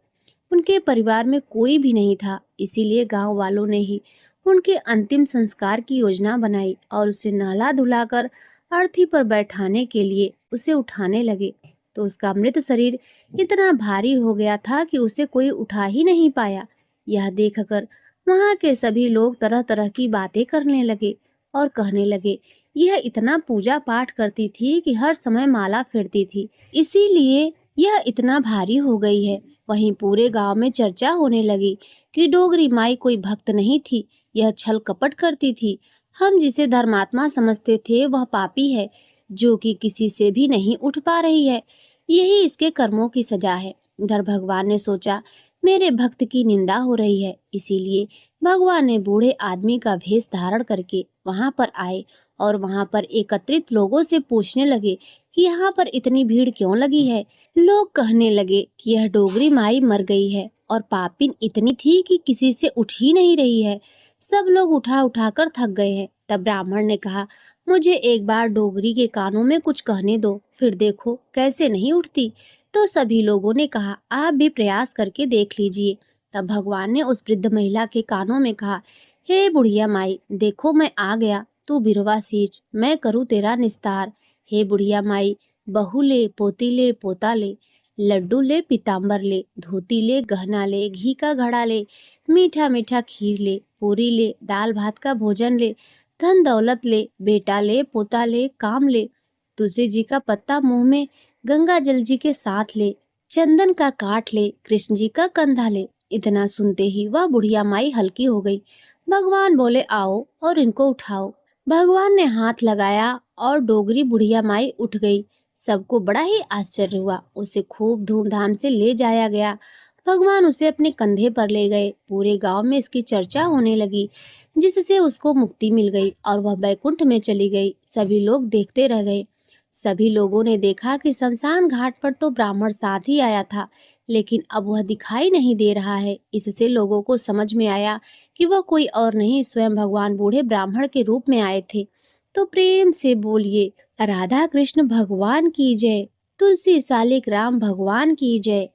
S2: उनके परिवार में कोई भी नहीं था, इसीलिए गांव वालों ने ही उनके अंतिम संस्कार की योजना बनाई और उसे नहला धुलाकर अर्थी पर बैठाने के लिए उसे उठाने लगे, तो उसका मृत शरीर इतना भारी हो गया था कि उसे कोई उठा ही नहीं पाया। यह देखकर वहां के सभी लोग तरह तरह की बातें करने लगे और कहने लगे, यह इतना पूजा पाठ करती थी कि हर समय माला फेरती थी, इसीलिए यह इतना भारी हो गई है। वहीं पूरे गांव में चर्चा होने लगी कि डोगरी माई कोई भक्त नहीं थी, यह छल कपट करती थी। हम जिसे धर्मात्मा समझते थे वह पापी है, जो कि किसी से भी नहीं उठ पा रही है। यही इसके कर्मों की सजा है। इधर भगवान ने सोचा, मेरे भक्त की निंदा हो रही है, इसीलिए भगवान ने बूढ़े आदमी का भेष धारण करके वहां पर आए और वहां पर एकत्रित लोगों से पूछने लगे कि यहाँ पर इतनी भीड़ क्यों लगी है। लोग कहने लगे कि यह डोगरी माई मर गई है और पापिन इतनी थी कि किसी से उठ ही नहीं रही है। सब लोग उठा उठा कर थक गए हैं। तब ब्राह्मण ने कहा, मुझे एक बार डोगरी के कानों में कुछ कहने दो, फिर देखो कैसे नहीं उठती। तो सभी लोगों ने कहा, आप भी प्रयास करके देख लीजिए। तब भगवान ने उस वृद्ध महिला के कानों में कहा, हे बुढ़िया माई, देखो मैं आ गया, तू बिरवा सींच, मैं करूँ तेरा निस्तार। हे बुढ़िया माई, बहू ले, पोती ले, पोता ले, लड्डू ले, पीताम्बर ले, धोती ले, गहना ले, घी का घड़ा ले, मीठा मीठा खीर ले, पूरी ले, दाल भात का भोजन ले, धन दौलत ले, बेटा ले, पोता ले, काम ले, तुलसी जी का पत्ता मुंह में, गंगा जल जी के साथ ले, चंदन का काठ ले, कृष्ण जी का कंधा ले। इतना सुनते ही वह बुढ़िया माई हल्की हो गई। भगवान बोले, आओ और इनको उठाओ। भगवान ने हाथ लगाया और डोगरी बुढ़िया माई उठ गई। सबको बड़ा ही आश्चर्य हुआ। उसे खूब धूमधाम से ले जाया गया। भगवान उसे अपने कंधे पर ले गए। पूरे गांव में इसकी चर्चा होने लगी, जिससे उसको मुक्ति मिल गई और वह बैकुंठ में चली गई। सभी लोग देखते रह गए। सभी लोगों ने देखा कि शमशान घाट पर तो ब्राह्मण साथ ही आया था, लेकिन अब वह दिखाई नहीं दे रहा है। इससे लोगों को समझ में आया कि वह कोई और नहीं, स्वयं भगवान बूढ़े ब्राह्मण के रूप में आए थे। तो प्रेम से बोलिए, राधा कृष्ण भगवान की जय, तुलसी सालिक राम भगवान की जय।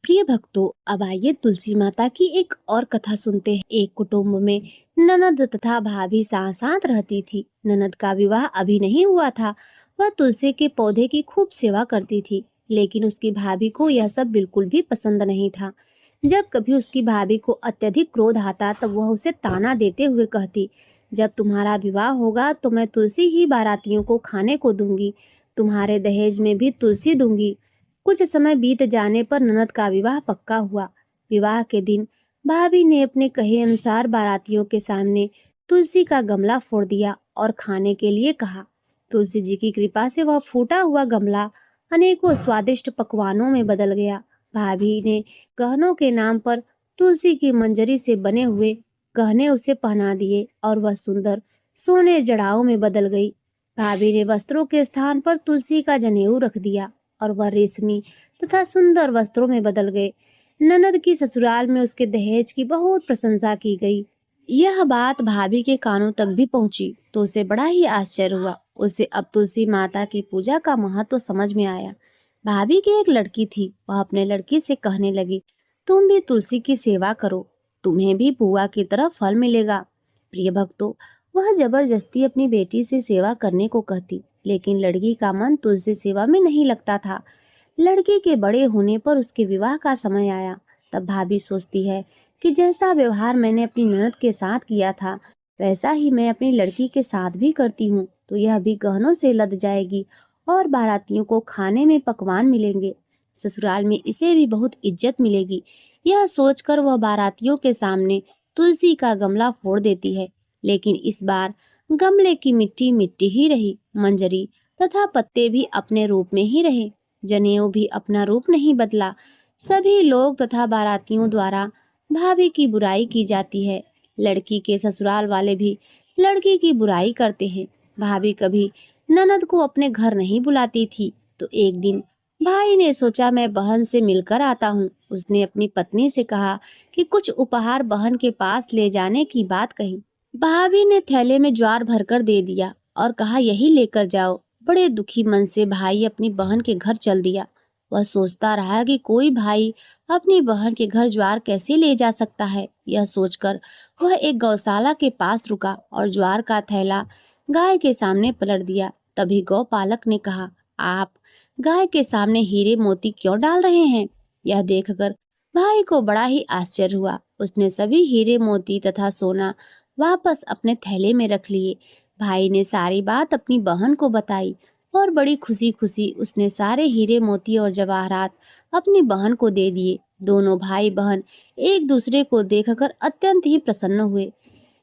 S2: प्रिय भक्तों, अब आइए तुलसी माता की एक और कथा सुनते हैं। एक कुटुंब में ननद तथा भाभी साथ साथ रहती थी। ननद का विवाह अभी नहीं हुआ था। वह तुलसी के पौधे की खूब सेवा करती थी, लेकिन उसकी भाभी को यह सब बिल्कुल भी पसंद नहीं था। जब कभी उसकी भाभी को अत्यधिक क्रोध आता तब वह उसे ताना देते हुए कहती, जब तुम्हारा विवाह होगा तो मैं तुलसी ही बारातियों को खाने को दूंगी, तुम्हारे दहेज में भी तुलसी दूंगी। कुछ समय बीत जाने पर ननद का विवाह पक्का हुआ। विवाह के दिन भाभी ने अपने कहे अनुसार बारातियों के सामने तुलसी का गमला फोड़ दिया और खाने के लिए कहा। तुलसी जी की कृपा से वह फूटा हुआ गमला अनेकों स्वादिष्ट पकवानों में बदल गया। भाभी ने गहनों के नाम पर तुलसी की मंजरी से बने हुए गहने उसे पहना दिए और वह सुंदर सोने जड़ाऊ में बदल गई। भाभी ने वस्त्रों के स्थान पर तुलसी का जनेऊ रख दिया और वह रेशमी तथा सुंदर वस्त्रों में बदल गए। ननद की ससुराल में उसके दहेज की बहुत प्रशंसा की गई। यह बात भाभी के कानों तक भी पहुंची तो उसे बड़ा ही आश्चर्य हुआ। उसे अब तुलसी माता की पूजा का महत्व समझ में आया। भाभी की एक लड़की थी, वह अपने लड़की से कहने लगी, तुम भी तुलसी की सेवा करो, तुम्हें भी बुआ की तरह फल मिलेगा। प्रिय भक्तों, वह जबरदस्ती अपनी बेटी से सेवा करने को कहती, लेकिन लड़की का मन तुलसी सेवा में नहीं लगता था। लड़के के बड़े होने पर उसके विवाह का समय आया। तब भाभी सोचती है कि जैसा व्यवहार मैंने अपनी ननद के साथ किया था, वैसा ही मैं अपनी लड़की के साथ भी करती हूँ, तो यह भी गहनों से लद जाएगी और बारातियों को खाने में पकवान मिलेंगे। ससुराल में इसे भी बहुत इज्जत मिलेगी। यह सोचकर वह बारातियों के सामने तुलसी का गमला फोड़ देती है, लेकिन इस बार गमले की मिट्टी मिट्टी ही रही, मंजरी तथा पत्ते भी अपने रूप में ही रहे, जनेऊ भी अपना रूप नहीं बदला। सभी लोग तथा बारातियों द्वारा भाभी की बुराई की जाती है। लड़की के ससुराल वाले भी लड़की की बुराई करते हैं। भाभी कभी ननद को अपने घर नहीं बुलाती थी, तो एक दिन भाई ने सोचा मैं बहन से मिलकर आता हूँ। उसने अपनी पत्नी से कहा कि कुछ उपहार बहन के पास ले जाने की बात कही। भाभी ने थैले में ज्वार भरकर दे दिया और कहा यही लेकर जाओ। बड़े दुखी मन से भाई अपनी बहन के घर चल दिया। वह सोचता रहा कि कोई भाई अपनी बहन के घर ज्वार कैसे ले जा सकता है। यह सोचकर वह एक गौशाला के पास रुका और ज्वार का थैला गाय के सामने पलट दिया। तभी गौपालक ने कहा, आप गाय के सामने हीरे मोती क्यों डाल रहे हैं? यह देखकर भाई को बड़ा ही आश्चर्य हुआ। उसने सभी हीरे मोती तथा सोना वापस अपने थैले में रख लिए। भाई ने सारी बात अपनी बहन को बताई और बड़ी खुशी खुशी उसने सारे हीरे मोती और जवाहरात अपनी बहन को दे दिए। दोनों भाई बहन एक दूसरे को देखकर अत्यंत ही प्रसन्न हुए।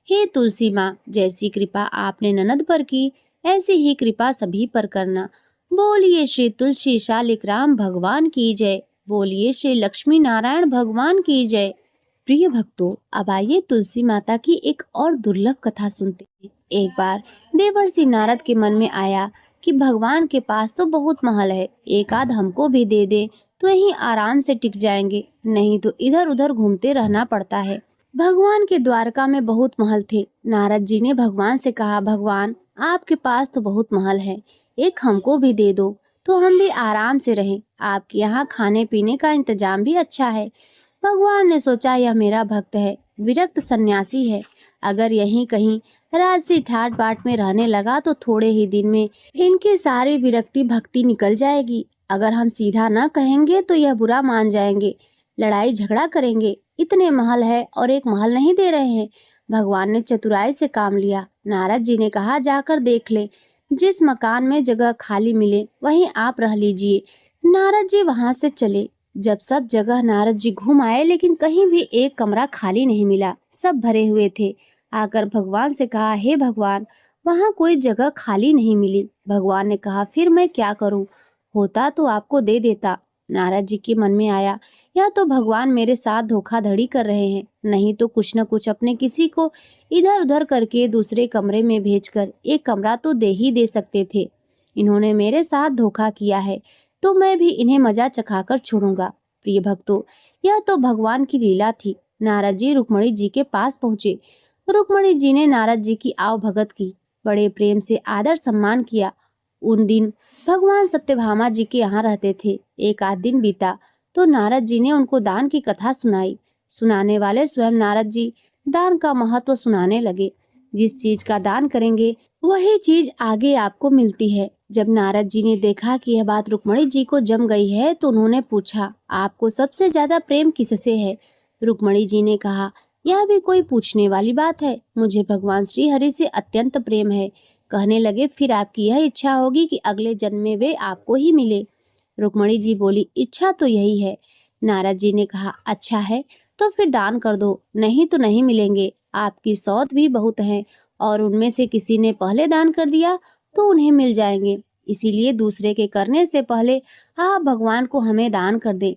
S2: हे तुलसी माँ, जैसी कृपा आपने ननद पर की, ऐसी ही कृपा सभी पर करना। बोलिए श्री तुलसी शालिग्राम भगवान की जय। बोलिए श्री लक्ष्मी नारायण भगवान की जय। प्रिय भक्तों, अब आइए तुलसी माता की एक और दुर्लभ कथा सुनते हैं। एक बार देवर्षि नारद के मन में आया कि भगवान के पास तो बहुत महल है, एक आध हमको भी दे दे तो यहीं आराम से टिक जाएंगे, नहीं तो इधर उधर घूमते रहना पड़ता है। भगवान के द्वारका में बहुत महल थे। नारद जी ने भगवान से कहा, भगवान आपके पास तो बहुत महल है, एक हमको भी दे दो तो हम भी आराम से रहें। आपके यहाँ खाने पीने का इंतजाम भी अच्छा है। भगवान ने सोचा यह मेरा भक्त है, विरक्त सन्यासी है, अगर यहीं कहीं राजसी ठाट बाट में रहने लगा तो थोड़े ही दिन में इनकी सारी विरक्ति भक्ति निकल जाएगी। अगर हम सीधा न कहेंगे तो यह बुरा मान जाएंगे, लड़ाई झगड़ा करेंगे। इतने महल है और एक महल नहीं दे रहे हैं। भगवान ने चतुराई से काम लिया। नारद जी ने कहा, जाकर देख ले, जिस मकान में जगह खाली मिले वहीं आप रह लीजिए। नारद जी वहां से चले। जब सब जगह नारद जी घूम आए, लेकिन कहीं भी एक कमरा खाली नहीं मिला, सब भरे हुए थे। आकर भगवान से कहा, हे भगवान, वहाँ कोई जगह खाली नहीं मिली। भगवान ने कहा, फिर मैं क्या करूं? होता तो आपको दे देता। नारद जी के मन में आया, या तो भगवान मेरे साथ धोखाधड़ी कर रहे हैं, नहीं तो कुछ न कुछ अपने किसी को इधर उधर करके दूसरे कमरे में भेजकर एक कमरा तो दे ही दे सकते थे। इन्होंने मेरे साथ धोखा किया है तो मैं भी इन्हें मजा चखाकर छोड़ूंगा। प्रिय भक्तों, यह तो भगवान की लीला थी। नारद जी रुक्मणी जी के पास पहुंचे। रुक्मणी जी ने नारद जी की आव भगत की, बड़े प्रेम से आदर सम्मान किया। उन दिन भगवान सत्यभामा जी के यहाँ रहते थे। एक आध दिन बीता तो नारद जी ने उनको दान की कथा सुनाई। सुनाने वाले स्वयं नारद जी दान का महत्व सुनाने लगे। जिस चीज का दान करेंगे वही चीज आगे आपको मिलती है। जब नारद जी ने देखा कि यह बात रुक्मणी जी को जम गई है तो उन्होंने पूछा, आपको सबसे ज्यादा प्रेम किससे है? रुक्मणी जी ने कहा, यह भी कोई पूछने वाली बात है, मुझे भगवान श्री हरि से अत्यंत प्रेम है। कहने लगे, फिर आपकी यह इच्छा होगी कि अगले जन्म में वे आपको ही मिले। रुक्मणी जी बोली, इच्छा तो यही है। नारद जी ने कहा, अच्छा है, तो फिर दान कर दो, नहीं तो नहीं मिलेंगे। आपकी सौत भी बहुत है और उनमें से किसी ने पहले दान कर दिया तो उन्हें मिल जाएंगे। इसीलिए दूसरे के करने से पहले आप भगवान को हमें दान कर दें।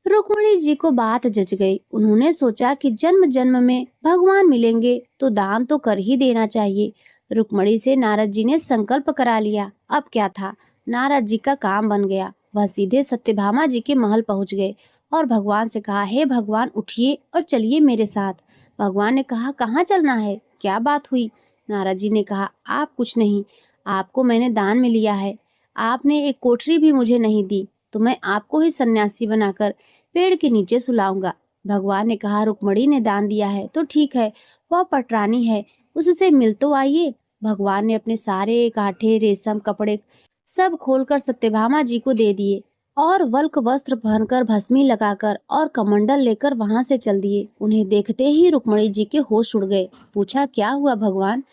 S2: रुक्मणी जी को बात जच गई। उन्होंने सोचा कि जन्म जन्म में भगवान मिलेंगे तो दान तो कर ही देना चाहिए। रुक्मणी से नारद जी ने संकल्प करा लिया। अब क्या था, नारद जी का काम बन गया। वह सीधे सत्यभामा जी के महल पहुंच गए और भगवान से कहा, हे भगवान, उठिए और चलिए मेरे साथ। भगवान ने कहा, कहाँ चलना है, क्या बात हुई? नारद जी ने कहा, आप कुछ नहीं, आपको मैंने दान में लिया है। आपने एक कोठरी भी मुझे नहीं दी, तो मैं आपको ही सन्यासी बनाकर पेड़ के नीचे सुलाऊंगा। भगवान ने कहा, रुक्मणी ने दान दिया है तो ठीक है, वह पटरानी है, उससे मिल तो आइए। भगवान ने अपने सारे कांठे, रेशम कपड़े सब खोलकर सत्यभामा जी को दे दिए और वल्क वस्त्र पहनकर, भस्मी लगाकर और कमंडल लेकर वहां से चल दिए। उन्हें देखते ही रुक्मणी जी के होश उड़ गए। पूछा, क्या हुआ भगवान?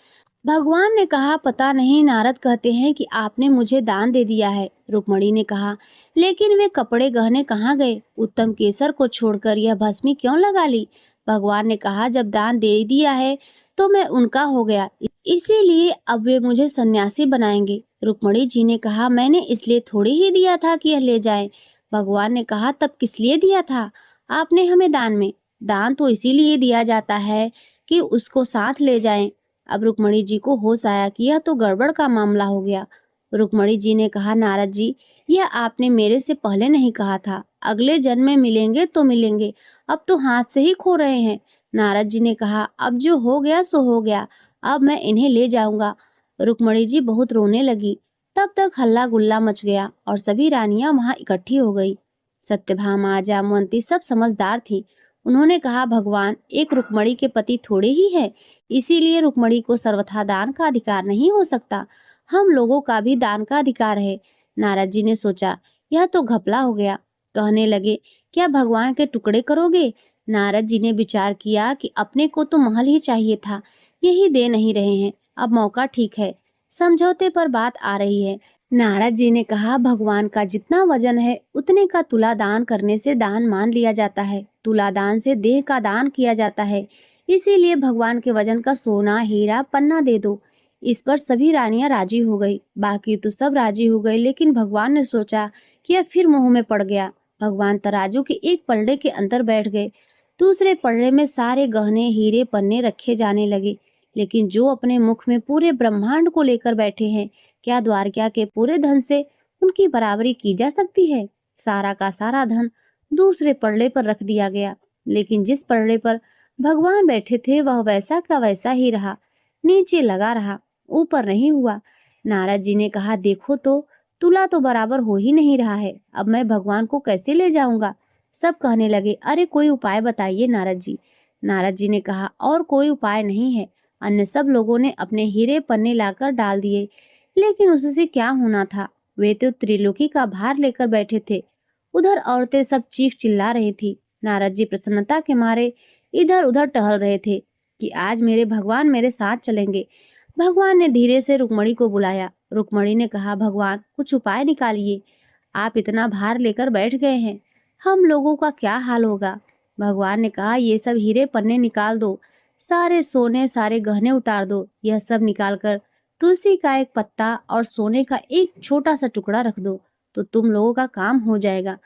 S2: भगवान ने कहा, पता नहीं, नारद कहते हैं कि आपने मुझे दान दे दिया है। रुक्मणी ने कहा, लेकिन वे कपड़े गहने कहाँ गए? उत्तम केसर को छोड़कर यह भस्मी क्यों लगा ली? भगवान ने कहा, जब दान दे दिया है तो मैं उनका हो गया, इसीलिए अब वे मुझे सन्यासी बनाएंगे। रुक्मणी जी ने कहा, मैंने इसलिए थोड़ी ही दिया था कि यह ले जाएं। भगवान ने कहा, तब किस लिए दिया था आपने हमें दान में? दान तो इसीलिए दिया जाता है कि उसको साथ ले जाएं। अब रुक्मणी जी को होश आया कि यह तो गड़बड़ का मामला हो गया। रुक्मणी जी ने कहा, नारद जी, यह आपने मेरे से पहले नहीं कहा था। अगले जन्म में मिलेंगे तो मिलेंगे, अब तो हाथ से ही खो रहे हैं। नारद जी ने कहा, अब जो हो गया सो हो गया, अब मैं इन्हें ले जाऊंगा। रुक्मणी जी बहुत रोने लगी। तब तक हल्ला गुल्ला मच गया और सभी रानियां वहां इकट्ठी हो गई। सत्यभामा, जामवंती सब समझदार थी। उन्होंने कहा, भगवान, एक रुक्मणी के पति थोड़े ही है, इसीलिए रुक्मणी को सर्वथा दान का अधिकार नहीं हो सकता। हम लोगों का भी दान का अधिकार है। नारद जी ने सोचा, यह तो घपला हो गया। कहने लगे, क्या भगवान के टुकड़े करोगे? नारद जी ने विचार किया कि अपने को तो महल ही चाहिए था, यही दे नहीं रहे हैं। अब मौका ठीक है, समझौते पर बात आ रही है। नारद जी ने कहा, भगवान का जितना वजन है उतने का तुला दान करने से दान मान लिया जाता है। तुला दान से देह का दान किया जाता है, इसीलिए भगवान के वजन का सोना, हीरा, पन्ना दे दो। इस पर सभी रानियां राजी हो गई। बाकी तो सब राजी हो गए, लेकिन भगवान ने सोचा कि यह फिर मोह में पड़ गया। भगवान तराजू के एक पलड़े के अंदर बैठ गए। दूसरे पलड़े में सारे गहने, हीरे, पन्ने रखे जाने लगे। लेकिन जो अपने मुख में पूरे ब्रह्मांड को लेकर बैठे हैं, क्या द्वारका के पूरे धन से उनकी बराबरी की जा सकती है? सारा का सारा धन दूसरे पलड़े पर रख दिया गया, लेकिन जिस पलड़े पर भगवान बैठे थे वह वैसा का वैसा ही रहा, नीचे लगा रहा, ऊपर नहीं हुआ। नारद जी ने कहा, देखो तो, तुला तो बराबर हो ही नहीं रहा है, अब मैं भगवान को कैसे ले जाऊंगा? सब कहने लगे, अरे कोई उपाय बताइए नारद जी। नारद जी ने कहा, और कोई उपाय नहीं है। अन्य सब लोगों ने अपने हीरे पन्ने लाकर डाल दिए, लेकिन उससे क्या होना था? वे तो त्रिलोकी का भार लेकर बैठे थे। उधर औरतें सब चीख चिल्ला रही थी। नारद जी प्रसन्नता के मारे इधर उधर टहल रहे थे कि आज मेरे भगवान मेरे साथ चलेंगे। भगवान ने धीरे से रुक्मणी को बुलाया। रुक्मणी ने कहा, भगवान, कुछ उपाय निकालिए। आप इतना भार लेकर बैठ गए हैं, हम लोगों का क्या हाल होगा? भगवान ने कहा, ये सब हीरे पन्ने निकाल दो, सारे सोने, सारे गहने उतार दो। यह सब निकालकर तुलसी का एक पत्ता और सोने का एक छोटा सा टुकड़ा रख दो, तो तुम लोगों का काम हो जाएगा।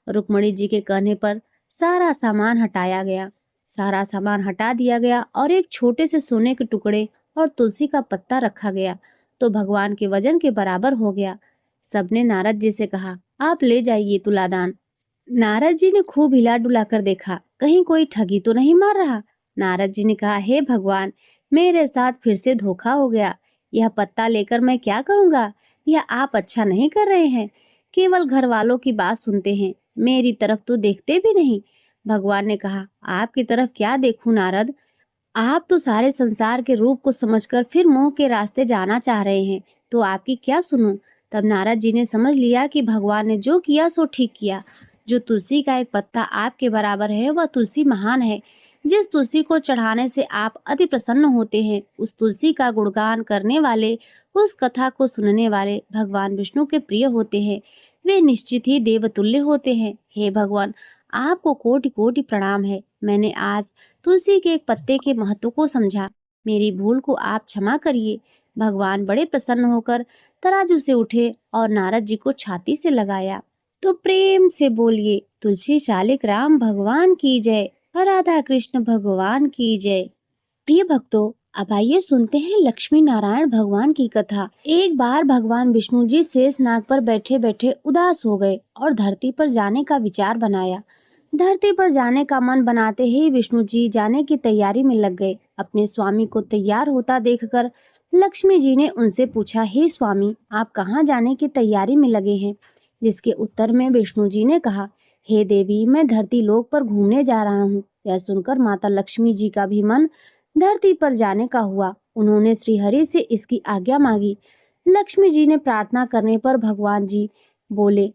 S2: रुक्मणी जी के कहने पर सारा सामान हटाया गया। सारा सामान हटा दिया गया और एक छोटे से सोने के टुकड़े और तुलसी का पत्ता रखा गया, तो भगवान के वजन के बराबर हो गया। सबने नारद जी से कहा, आप ले जाइए तुलादान। नारद जी ने खूब हिला डुला कर देखा, कहीं कोई ठगी तो नहीं मार रहा। नारद जी ने कहा, हे भगवान, मेरे साथ फिर से धोखा हो गया। यह पत्ता लेकर मैं क्या करूंगा? यह आप अच्छा नहीं कर रहे हैं, केवल घर वालों की बात सुनते हैं, मेरी तरफ तो देखते भी नहीं। भगवान ने कहा, आपकी तरफ क्या देखूं नारद, आप तो सारे संसार के रूप को समझकर फिर मोह के रास्ते जाना चाह रहे हैं, तो आपकी क्या सुनूं? तब नारद जी ने समझ लिया कि भगवान ने जो किया सो ठीक किया। जो तुलसी का एक पत्ता आपके बराबर है, वह तुलसी महान है। जिस तुलसी को चढ़ाने से आप अति प्रसन्न होते हैं, उस तुलसी का गुणगान करने वाले, उस कथा को सुनने वाले भगवान विष्णु के प्रिय होते हैं। वे निश्चित ही देवतुल्य होते हैं। हे भगवान, आपको कोटि कोटि प्रणाम है। मैंने आज तुलसी के एक पत्ते के महत्व को समझा। मेरी भूल को आप क्षमा करिए। भगवान बड़े प्रसन्न होकर तराजू से उठे और नारद जी को छाती से लगाया। तो प्रेम से बोलिए, तुलसी शालिक राम भगवान की जय, राधा कृष्ण भगवान की जय। प्रिय भक्तों, अब आइए सुनते हैं लक्ष्मी नारायण भगवान की कथा। एक बार भगवान विष्णु जी शेषनाग पर बैठे बैठे उदास हो गए और धरती पर जाने का विचार बनाया। धरती पर जाने का मन बनाते ही विष्णु जी जाने की तैयारी में लग गए। अपने स्वामी को तैयार होता देखकर लक्ष्मी जी ने उनसे पूछा, हे स्वामी, आप कहाँ जाने की तैयारी में लगे हैं? जिसके उत्तर में विष्णु जी ने कहा, हे देवी, मैं धरती लोक पर घूमने जा रहा हूँ। यह सुनकर माता लक्ष्मी जी का भी मन धरती पर जाने का हुआ। उन्होंने श्रीहरि से इसकी आज्ञा मांगी। लक्ष्मी जी ने प्रार्थना करने पर भगवान जी बोले,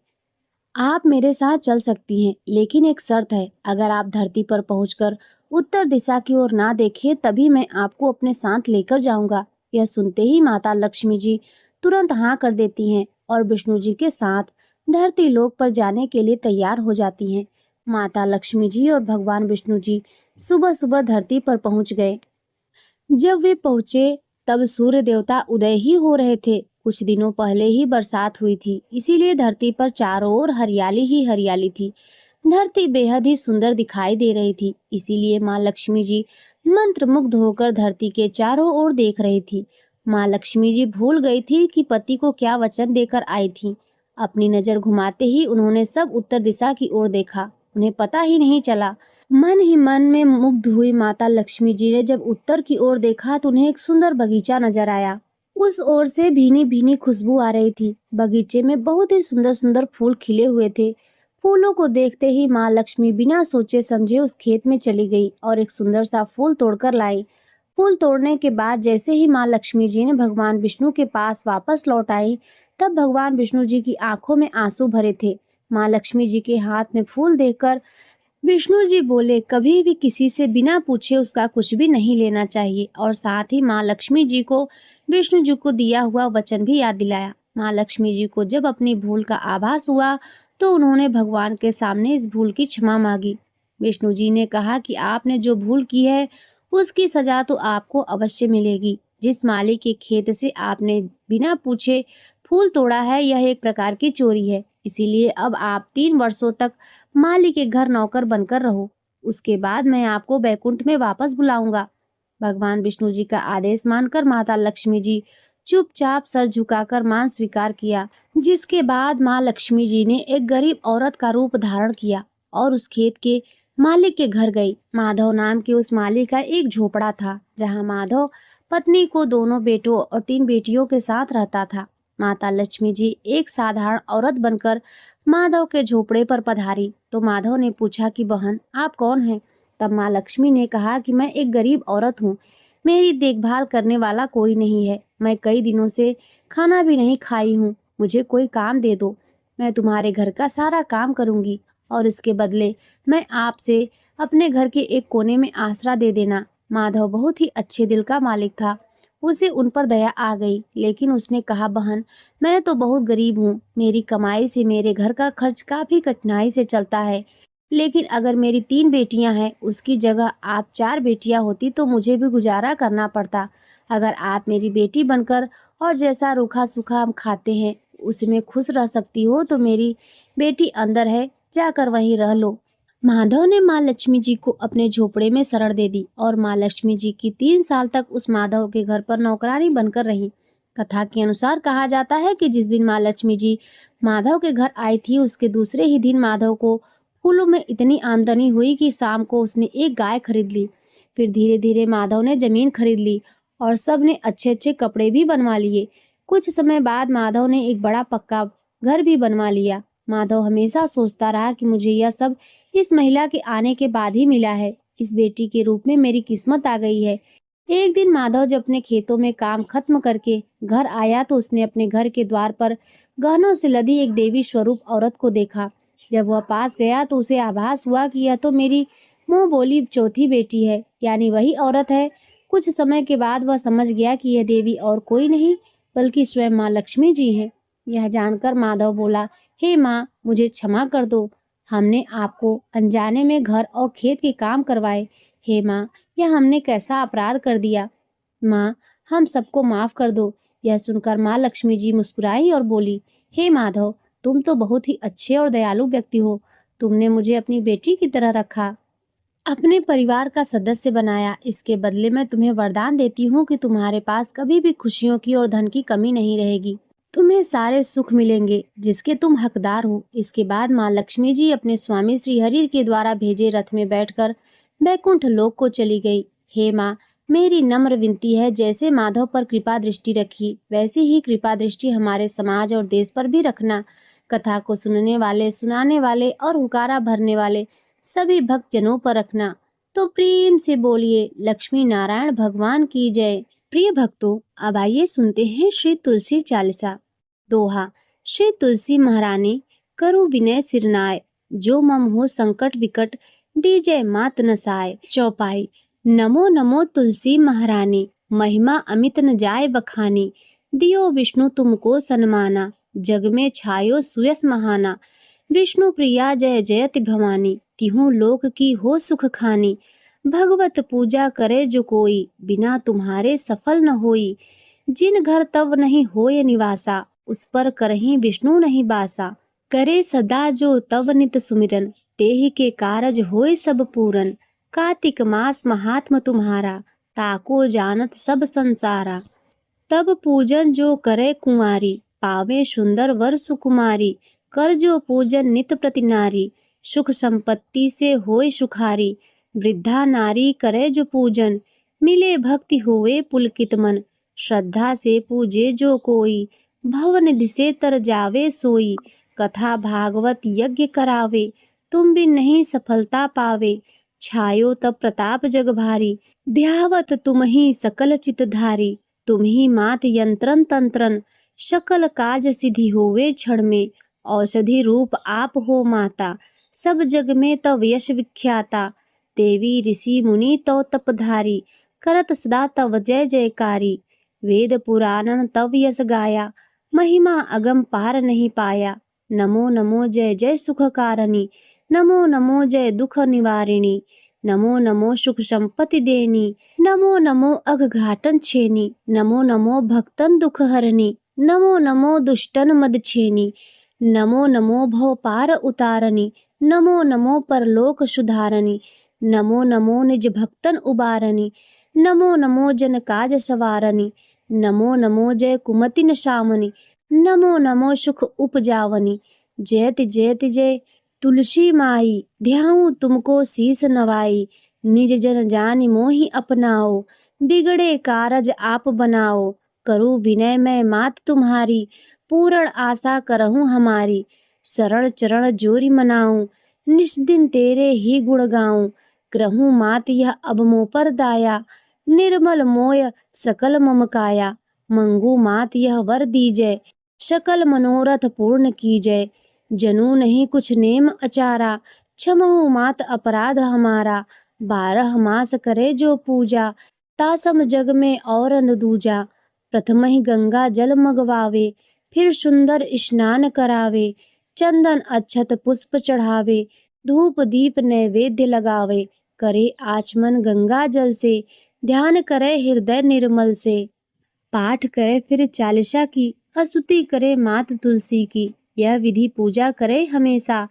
S2: आप मेरे साथ चल सकती हैं, लेकिन एक शर्त है। अगर आप धरती पर पहुंचकर उत्तर दिशा की ओर ना देखें, तभी मैं आपको अपने साथ लेकर जाऊंगा। यह सुनते ही माता लक्ष्मी जी तुरंत हाँ कर देती हैं और विष्णु जी के साथ धरती लोक पर जाने के लिए तैयार हो जाती हैं। माता लक्ष्मी जी और भगवान विष्णु जी सुबह सुबह धरती पर पहुंच गए। जब वे पहुंचे तब सूर्य देवता उदय ही हो रहे थे। कुछ दिनों पहले ही बरसात हुई थी, इसीलिए धरती पर चारों ओर हरियाली ही हरियाली थी। धरती बेहद ही सुंदर दिखाई दे रही थी, इसीलिए माँ लक्ष्मी जी मंत्रमुग्ध होकर धरती के चारों ओर देख रही थी। माँ लक्ष्मी जी भूल गई थी कि पति को क्या वचन देकर आई थी। अपनी नजर घुमाते ही उन्होंने सब उत्तर दिशा की ओर देखा। उन्हें पता ही नहीं चला। मन ही मन में मुग्ध हुई माता लक्ष्मी जी ने जब उत्तर की ओर देखा तो उन्हें एक सुंदर बगीचा नजर आया। उस ओर से भीनी भीनी खुशबू आ रही थी। बगीचे में बहुत ही सुंदर सुंदर फूल खिले हुए थे। फूलों को देखते ही माँ लक्ष्मी बिना सोचे समझे उस खेत में चली गई और एक सुंदर सा फूल तोड़कर लाई। फूल तोड़ने के बाद जैसे ही माँ लक्ष्मी जी ने भगवान विष्णु के पास वापस लौट आई, तब भगवान विष्णु जी की आंखों में आंसू भरे थे। माँ लक्ष्मी जी के हाथ में फूल देखकर विष्णु जी बोले, कभी भी किसी से बिना पूछे उसका कुछ भी नहीं लेना चाहिए। और साथ ही माँ लक्ष्मी जी को विष्णु जी को दिया हुआ वचन भी याद दिलाया। माँ लक्ष्मी जी को जब अपनी भूल का आभास हुआ तो उन्होंने भगवान के सामने इस भूल की क्षमा मांगी। विष्णु जी ने कहा कि आपने जो भूल की है उसकी सजा तो आपको अवश्य मिलेगी। जिस माली के खेत से आपने बिना पूछे फूल तोड़ा है, यह एक प्रकार की चोरी है। इसीलिए अब आप 3 वर्षों तक माली के घर नौकर बनकर रहो। उसके बाद मैं आपको बैकुंठ में वापस बुलाऊंगा। भगवान विष्णु जी का आदेश मानकर माता लक्ष्मी जी चुपचाप सर झुकाकर मान स्वीकार किया। जिसके बाद माँ लक्ष्मी जी ने एक गरीब औरत का रूप धारण किया और उस खेत के मालिक के घर गई। माधव नाम के उस मालिक का एक झोपड़ा था, जहाँ माधव पत्नी को, दोनों बेटों और 3 बेटियों के साथ रहता था। माता लक्ष्मी जी एक साधारण औरत बनकर माधव के झोपड़े पर पधारी तो माधव ने पूछा कि बहन, आप कौन हैं? तब माँ लक्ष्मी ने कहा कि मैं एक गरीब औरत हूँ। मेरी देखभाल करने वाला कोई नहीं है। मैं कई दिनों से खाना भी नहीं खाई हूँ। मुझे कोई काम दे दो। मैं तुम्हारे घर का सारा काम करूंगी और इसके बदले मैं आपसे अपने घर के एक कोने में आसरा दे देना। माधव बहुत ही अच्छे दिल का मालिक था। उसे उन पर दया आ गई, लेकिन उसने कहा, बहन, मैं तो बहुत गरीब हूँ। मेरी कमाई से मेरे घर का खर्च काफी कठिनाई से चलता है। लेकिन अगर मेरी 3 बेटियां हैं, उसकी जगह आप 4 बेटियां होती तो मुझे भी गुजारा करना पड़ता। अगर आप मेरी बेटी बनकर और जैसा रूखा सूखा हम खाते हैं उसमें खुश रह सकती हो तो मेरी बेटी अंदर है, जाकर वहीं रह लो। माधव ने माँ लक्ष्मी जी को अपने झोपड़े में शरण दे दी और माँ लक्ष्मी जी की 3 साल तक उस माधव के घर पर नौकरानी बनकर रही। कथा के अनुसार कहा जाता है कि जिस दिन माँ लक्ष्मी जी माधव के घर आई थी, उसके दूसरे ही दिन माधव को फूलों में इतनी आमदनी हुई कि शाम को उसने एक गाय खरीद ली। फिर धीरे धीरे माधव ने जमीन खरीद ली और सब ने अच्छे अच्छे कपड़े भी बनवा लिए। कुछ समय बाद माधव ने एक बड़ा पक्का घर भी बनवा लिया। माधव हमेशा सोचता रहा कि मुझे यह सब इस महिला के आने के बाद ही मिला है। इस बेटी के रूप में मेरी किस्मत आ गई है। एक दिन माधव जब अपने खेतों में काम खत्म करके घर आया तो उसने अपने घर के द्वार पर गहनों से लदी एक देवी स्वरूप औरत को देखा। जब वह पास गया तो उसे आभास हुआ कि यह तो मेरी मुंह बोली चौथी बेटी है, यानी वही औरत है। कुछ समय के बाद वह समझ गया कि यह देवी और कोई नहीं बल्कि स्वयं माँ लक्ष्मी जी है। यह जानकर माधव बोला, हे माँ, मुझे क्षमा कर दो। हमने आपको अनजाने में घर और खेत के काम करवाए। हे माँ, यह हमने कैसा अपराध कर दिया। माँ, हम सबको माफ कर दो। यह सुनकर माँ लक्ष्मी जी मुस्कुराई और बोली, हे माधव, तुम तो बहुत ही अच्छे और दयालु व्यक्ति हो। तुमने मुझे अपनी बेटी की तरह रखा, अपने परिवार का सदस्य बनाया। इसके बदले मैं तुम्हें वरदान देती हूँ कि तुम्हारे पास कभी भी खुशियों की और धन की कमी नहीं रहेगी। तुम्हें सारे सुख मिलेंगे जिसके तुम हकदार हो। इसके बाद माँ लक्ष्मी जी अपने स्वामी श्री हरि के द्वारा भेजे रथ में बैठकर बैकुंठ लोक को चली गई। हे माँ, मेरी नम्र विनती है, जैसे माधव पर कृपा दृष्टि रखी, वैसी ही कृपा दृष्टि हमारे समाज और देश पर भी रखना। कथा को सुनने वाले, सुनाने वाले और हुकारा भरने वाले सभी भक्त जनों पर रखना। तो प्रेम से बोलिए लक्ष्मी नारायण भगवान की जय। प्रिय भक्तों, अब आइए सुनते हैं श्री तुलसी चालीसा। दोहा। श्री तुलसी महारानी करु विनय सिरनाय, जो मम हो संकट विकट, दीजय मात नसाय। चौपाई। नमो नमो तुलसी महारानी, महिमा अमित न जाय बखानी। दियो विष्णु तुमको सन्माना, जग में छायो सुयस महाना। विष्णु प्रिया जय जयति भवानी, तिहु लोक की हो सुख खानी। भगवत पूजा करे जो कोई, बिना तुम्हारे सफल न होई। जिन घर तव नहीं होय निवासा, उस पर करहीं विष्णु नहीं बासा। करे सदा जो तव नित सुमिरन, तेहि के कारज होय सब पूरन। कार्तिक मास महात्म तुम्हारा, ताको जानत सब संसारा। तब पूजन जो करे कुंवारी, पावे सुंदर वर सुकुमारी। कर जो पूजन नित प्रति नारी, सुख संपत्ति से होय सुखारी। वृद्धा नारी करे जो पूजन, मिले भक्ति होवे पुलकित मन। श्रद्धा से पूजे जो कोई, भव निधि से तर जावे सोई। कथा भागवत यज्ञ करावे, तुम भी नहीं सफलता पावे। छायो तब प्रताप जग भारी, ध्यावत तुम ही सकल चितधारी। तुम ही मात यंत्रन तंत्रन, सकल काज सिद्धि होवे क्षण में। औषधि रूप आप हो माता, सब जग में तव यश विख्याता। देवी ऋषि मुनि तव तपधारी, करत सदा तव जय जयकारी। वेद पुराणन तव यश गाया, महिमा अगम पार नहीं पाया। नमो नमो जय जय सुख कारणी, नमो नमो जय दुख निवारिणी। नमो नमो सुख संपत्ति देनी, नमो नमो अघघाटन छेनी। नमो नमो भक्तन दुख हरनी, नमो नमो दुष्टन मद छेनी। नमो नमो भव पार उतारनी, नमो नमो परलोक सुधारनी। नमो नमो निज भक्तन उबारनी, नमो नमो जन काज सवारनी। नमो नमो जय कुमति नशामनी, नमो नमो सुख उपजावनी। जयति जयति जय तुलसी माई, ध्याऊं तुमको शीस नवाई। निज जन जानि मोहि अपनाओ, बिगड़े कारज आप बनाओ। करूं विनय मैं मात तुम्हारी, पूर्ण आशा करहूं हमारी। शरण चरण जोरी मनाऊं, निष्दिन तेरे ही गुण गाऊं। ग्रहूं मात यह अब मोह पर दाया, निर्मल मोय सकल मम काया। मंगू मात यह वर दीजय, सकल मनोरथ पूर्ण कीजय। जनू नहीं कुछ नेम अचारा, क्षमहु मात अपराध हमारा। 12 मास करे जो पूजा, तासम जग में और न दूजा। प्रथम ही गंगा जल मगवावे, फिर सुंदर स्नान करावे। चंदन अक्षत पुष्प चढ़ावे, धूप दीप नैवेद्य लगावे। करे आचमन गंगा जल से, ध्यान करे हृदय निर्मल से। पाठ करे फिर चालीसा की, स्तुति करे मात तुलसी की। यह विधि पूजा करे हमेशा,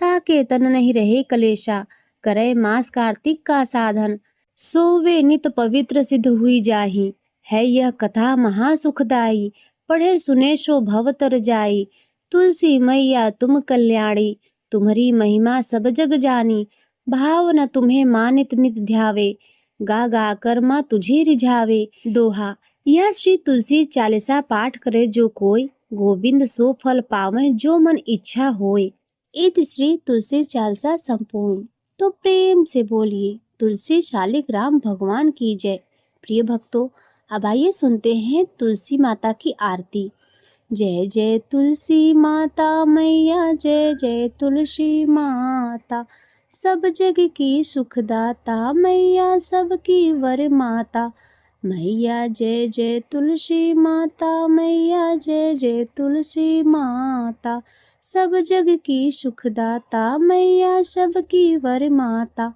S2: ताके तन नहीं रहे कलेशा। करे मास कार्तिक का साधन, सोवे नित पवित्र सिद्ध हुई जाही। है यह कथा महासुखदाई, पढ़े सुने सो भव तर जाई। तुलसी मैया तुम कल्याणी, तुम्हारी महिमा सब जग जानी। भाव न तुम्हें मानित नित ध्यावे, गा गा कर माँ तुझे रिझावे। दोहा। यह श्री तुलसी चालीसा पाठ करे जो कोई, गोविंद सो फल पावे जो मन इच्छा होय। इति श्री तुलसी चालीसा संपूर्ण। तो प्रेम से बोलिए तुलसी शालिक राम भगवान की जय। प्रिय भक्तों, अब आइए सुनते हैं तुलसी माता की आरती। जय जय तुलसी माता मैया, जय जय तुलसी माता। सब जग की सुखदाता मैया, सबकी वर माता। मैया जय जय तुलसी माता, मैया जय जय तुलसी माता। सब जग की सुखदाता मैया, सबकी वर माता।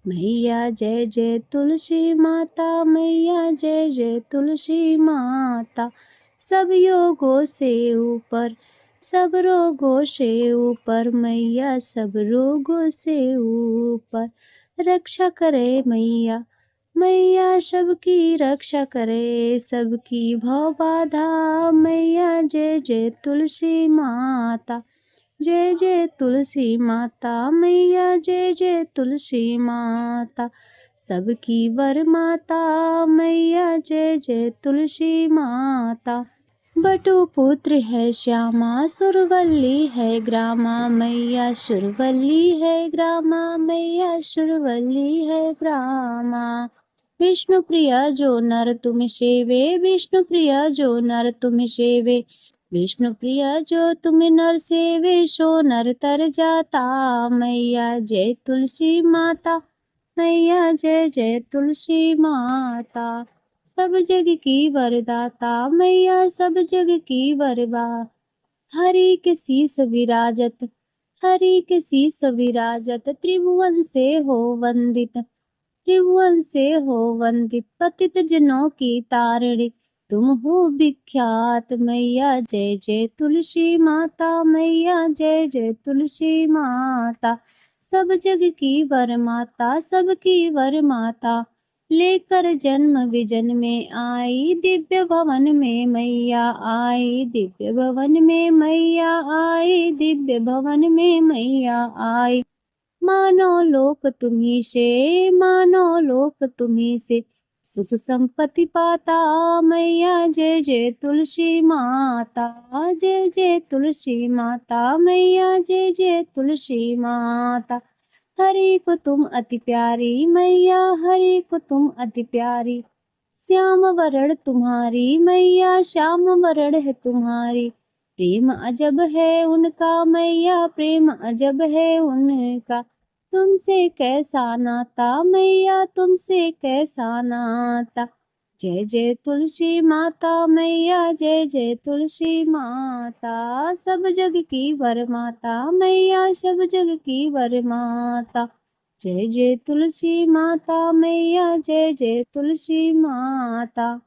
S2: मैया जय जय तुलसी माता, मैया जय जय तुलसी माता। सब योगों से ऊपर सब रोगों से ऊपर मैया, सब रोगों से ऊपर रक्षा करे मैया। मैया सबकी रक्षा करे, सबकी भव बाधा मैया। जय जय तुलसी माता, जय जय तुलसी माता मैया। जय जय तुलसी माता, सबकी वर माता मैया। जय जय तुलसी माता। बटु पुत्र है श्यामा, सुरवल्ली है ग्रामा मैया। सुरवल्ली है ग्रामा मैया, सुरवल्ली है ग्रामा। विष्णु प्रिया जो नर तुम सेवे, विष्णु प्रिया जो नर तुम सेवे। विष्णु प्रिया जो तुम नर सेवे, सो नर तर जाता मैया। जय तुलसी माता मैया, जय जय तुलसी माता। सब जग की वरदाता मैया, सब जग की वरदा। हरि के शीस विराजत, हरि के शीस विराजत। त्रिभुवन से हो वंदित, त्रिभुवन से हो वंदित। पतित जनों की तारिणी तुम हो विख्यात मैया। जय जय तुलसी माता मैया, जय जय तुलसी माता। सब जग की वर माता, सबकी वर माता। लेकर जन्म विजन में आई, दिव्य भवन में मैया आई। दिव्य भवन में मैया आई, दिव्य भवन में मैया आई। मानो लोक तुम्ही से, मानो लोक तुम्ही से। सुख संपत्ति पाता मैया। जय जय तुलसी माता, जय जय तुलसी माता मैया। जय जय तुलसी माता। हरि को तुम अति प्यारी मैया, हरि को तुम अति प्यारी। श्याम वरण तुम्हारी मैया, श्याम वरण है तुम्हारी। प्रेम अजब है उनका मैया, प्रेम अजब है उनका। तुमसे कैसा नाता मैया, तुमसे कैसा नाता। जय जय तुलसी माता मैया, जय जय तुलसी माता। सब जग की वर माता मैया, सब जग की वर माता। जय जय तुलसी माता मैया, जय जय तुलसी माता।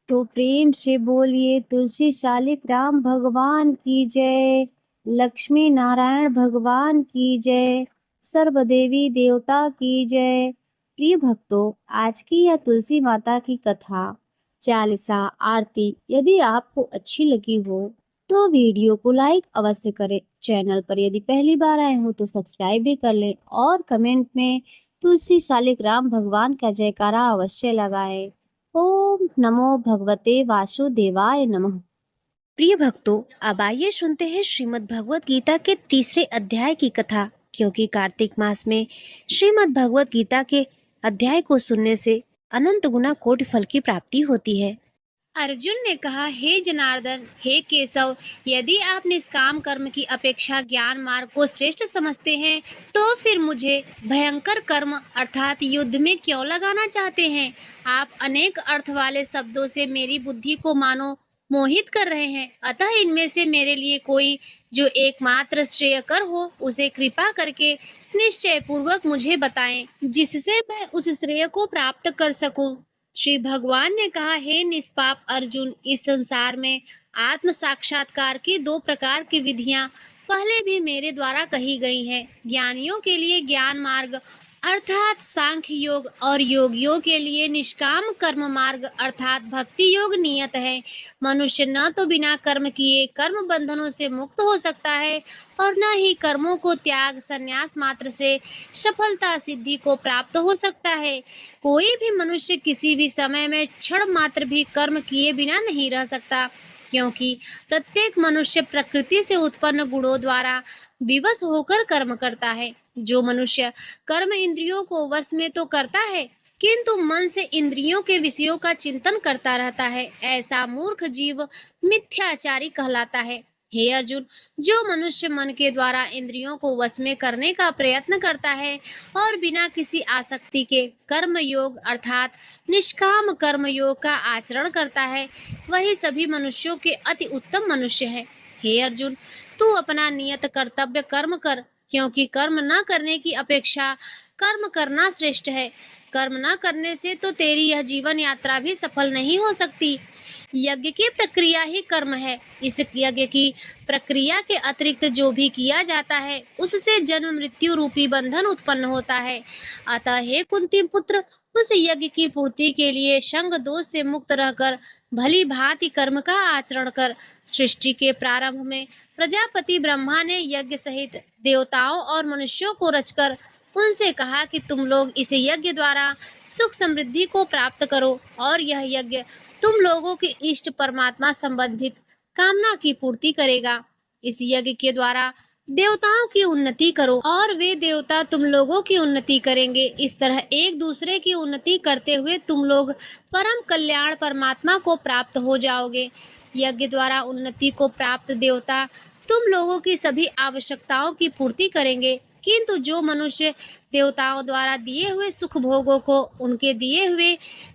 S2: तो प्रेम से बोलिए तुलसी शालिक राम भगवान की जय, लक्ष्मी नारायण भगवान की जय, सर्व देवी देवता की जय। प्रिय भक्तों, आज की यह तुलसी माता की कथा, चालीसा, आरती यदि आपको अच्छी लगी हो तो वीडियो को लाइक अवश्य करें। चैनल पर यदि पहली बार आए हो तो सब्सक्राइब भी कर लें और कमेंट में तुलसी शालिक राम भगवान का जयकारा अवश्य लगाएं। ओम नमो भगवते वासुदेवाय नमः।
S1: प्रिय भक्तों, अब आइए सुनते हैं श्रीमद् भगवत गीता के तीसरे अध्याय की कथा। क्योंकि कार्तिक मास में श्रीमद् भगवत गीता के अध्याय को सुनने से अनंत गुना कोटि फल की प्राप्ति होती है। अर्जुन ने कहा, हे जनार्दन, हे केशव, यदि आप निष्काम कर्म की अपेक्षा ज्ञान मार्ग को श्रेष्ठ समझते हैं तो फिर मुझे भयंकर कर्म अर्थात युद्ध में क्यों लगाना चाहते हैं। आप अनेक अर्थ वाले शब्दों से मेरी बुद्धि को मानो मोहित कर रहे हैं। अतः इनमें से मेरे लिए कोई जो एकमात्र श्रेयकर हो उसे कृपा करके निश्चय पूर्वक मुझे बताएं, जिससे मैं उस श्रेय को प्राप्त कर सकूं। श्री भगवान ने कहा, हे निष्पाप अर्जुन, इस संसार में आत्म साक्षात्कार की दो प्रकार की विधियां पहले भी मेरे द्वारा कही गई हैं। ज्ञानियों के लिए ज्ञान मार्ग अर्थात सांख्य योग और योगियों के लिए निष्काम कर्म मार्ग अर्थात भक्ति योग नियत है। मनुष्य न तो बिना कर्म किए कर्म बंधनों से मुक्त हो सकता है और न ही कर्मों को त्याग संन्यास मात्र से सफलता सिद्धि को प्राप्त हो सकता है। कोई भी मनुष्य किसी भी समय में क्षण मात्र भी कर्म किए बिना नहीं रह सकता, क्योंकि प्रत्येक मनुष्य प्रकृति से उत्पन्न गुणों द्वारा विवश होकर कर्म करता है। जो मनुष्य कर्म इंद्रियों को वश में तो करता है किंतु मन से इंद्रियों के विषयों का चिंतन करता रहता है, ऐसा मूर्ख जीव मिथ्याचारी कहलाता है। हे अर्जुन, जो मनुष्य मन के द्वारा इंद्रियों को वश में करने का प्रयत्न करता है और बिना किसी आसक्ति के कर्म योग अर्थात निष्काम कर्म योग का आचरण करता है, वही सभी मनुष्यों के अति उत्तम मनुष्य है। हे अर्जुन, तू अपना नियत कर्तव्य कर्म कर, क्योंकि कर्म न करने की अपेक्षा कर्म करना श्रेष्ठ है। कर्म न करने से तो तेरी यह जीवन यात्रा भी सफल नहीं हो सकती। यज्ञ की प्रक्रिया ही कर्म है। इस यज्ञ की प्रक्रिया के अतिरिक्त जो भी किया जाता है उससे जन्म मृत्यु रूपी बंधन उत्पन्न होता है। अतः हे कुंती पुत्र, उस यज्ञ की पूर्ति के लिए संग दोष से मुक्त रहकर भली भांति कर्म का आचरण कर। सृष्टि के प्रारंभ में प्रजापति ब्रह्मा ने यज्ञ सहित देवताओं और मनुष्यों को रचकर उनसे कहा कि तुम लोग इस यज्ञ द्वारा सुख समृद्धि को प्राप्त करो, और यह यज्ञ तुम लोगों के इष्ट परमात्मा संबंधित कामना की पूर्ति करेगा। इस यज्ञ के द्वारा देवताओं की उन्नति करो और वे देवता तुम लोगों की उन्नति करेंगे। इस तरह एक दूसरे की उन्नति करते हुए तुम लोग परम कल्याण परमात्मा को प्राप्त हो जाओगे। यज्ञ द्वारा उन्नति को प्राप्त देवता तुम लोगों की सभी आवश्यकताओं की पूर्ति करेंगे, किंतु जो मनुष्य देवताओं द्वारा दिए हुए सुख भोगों को उनके दिए हुए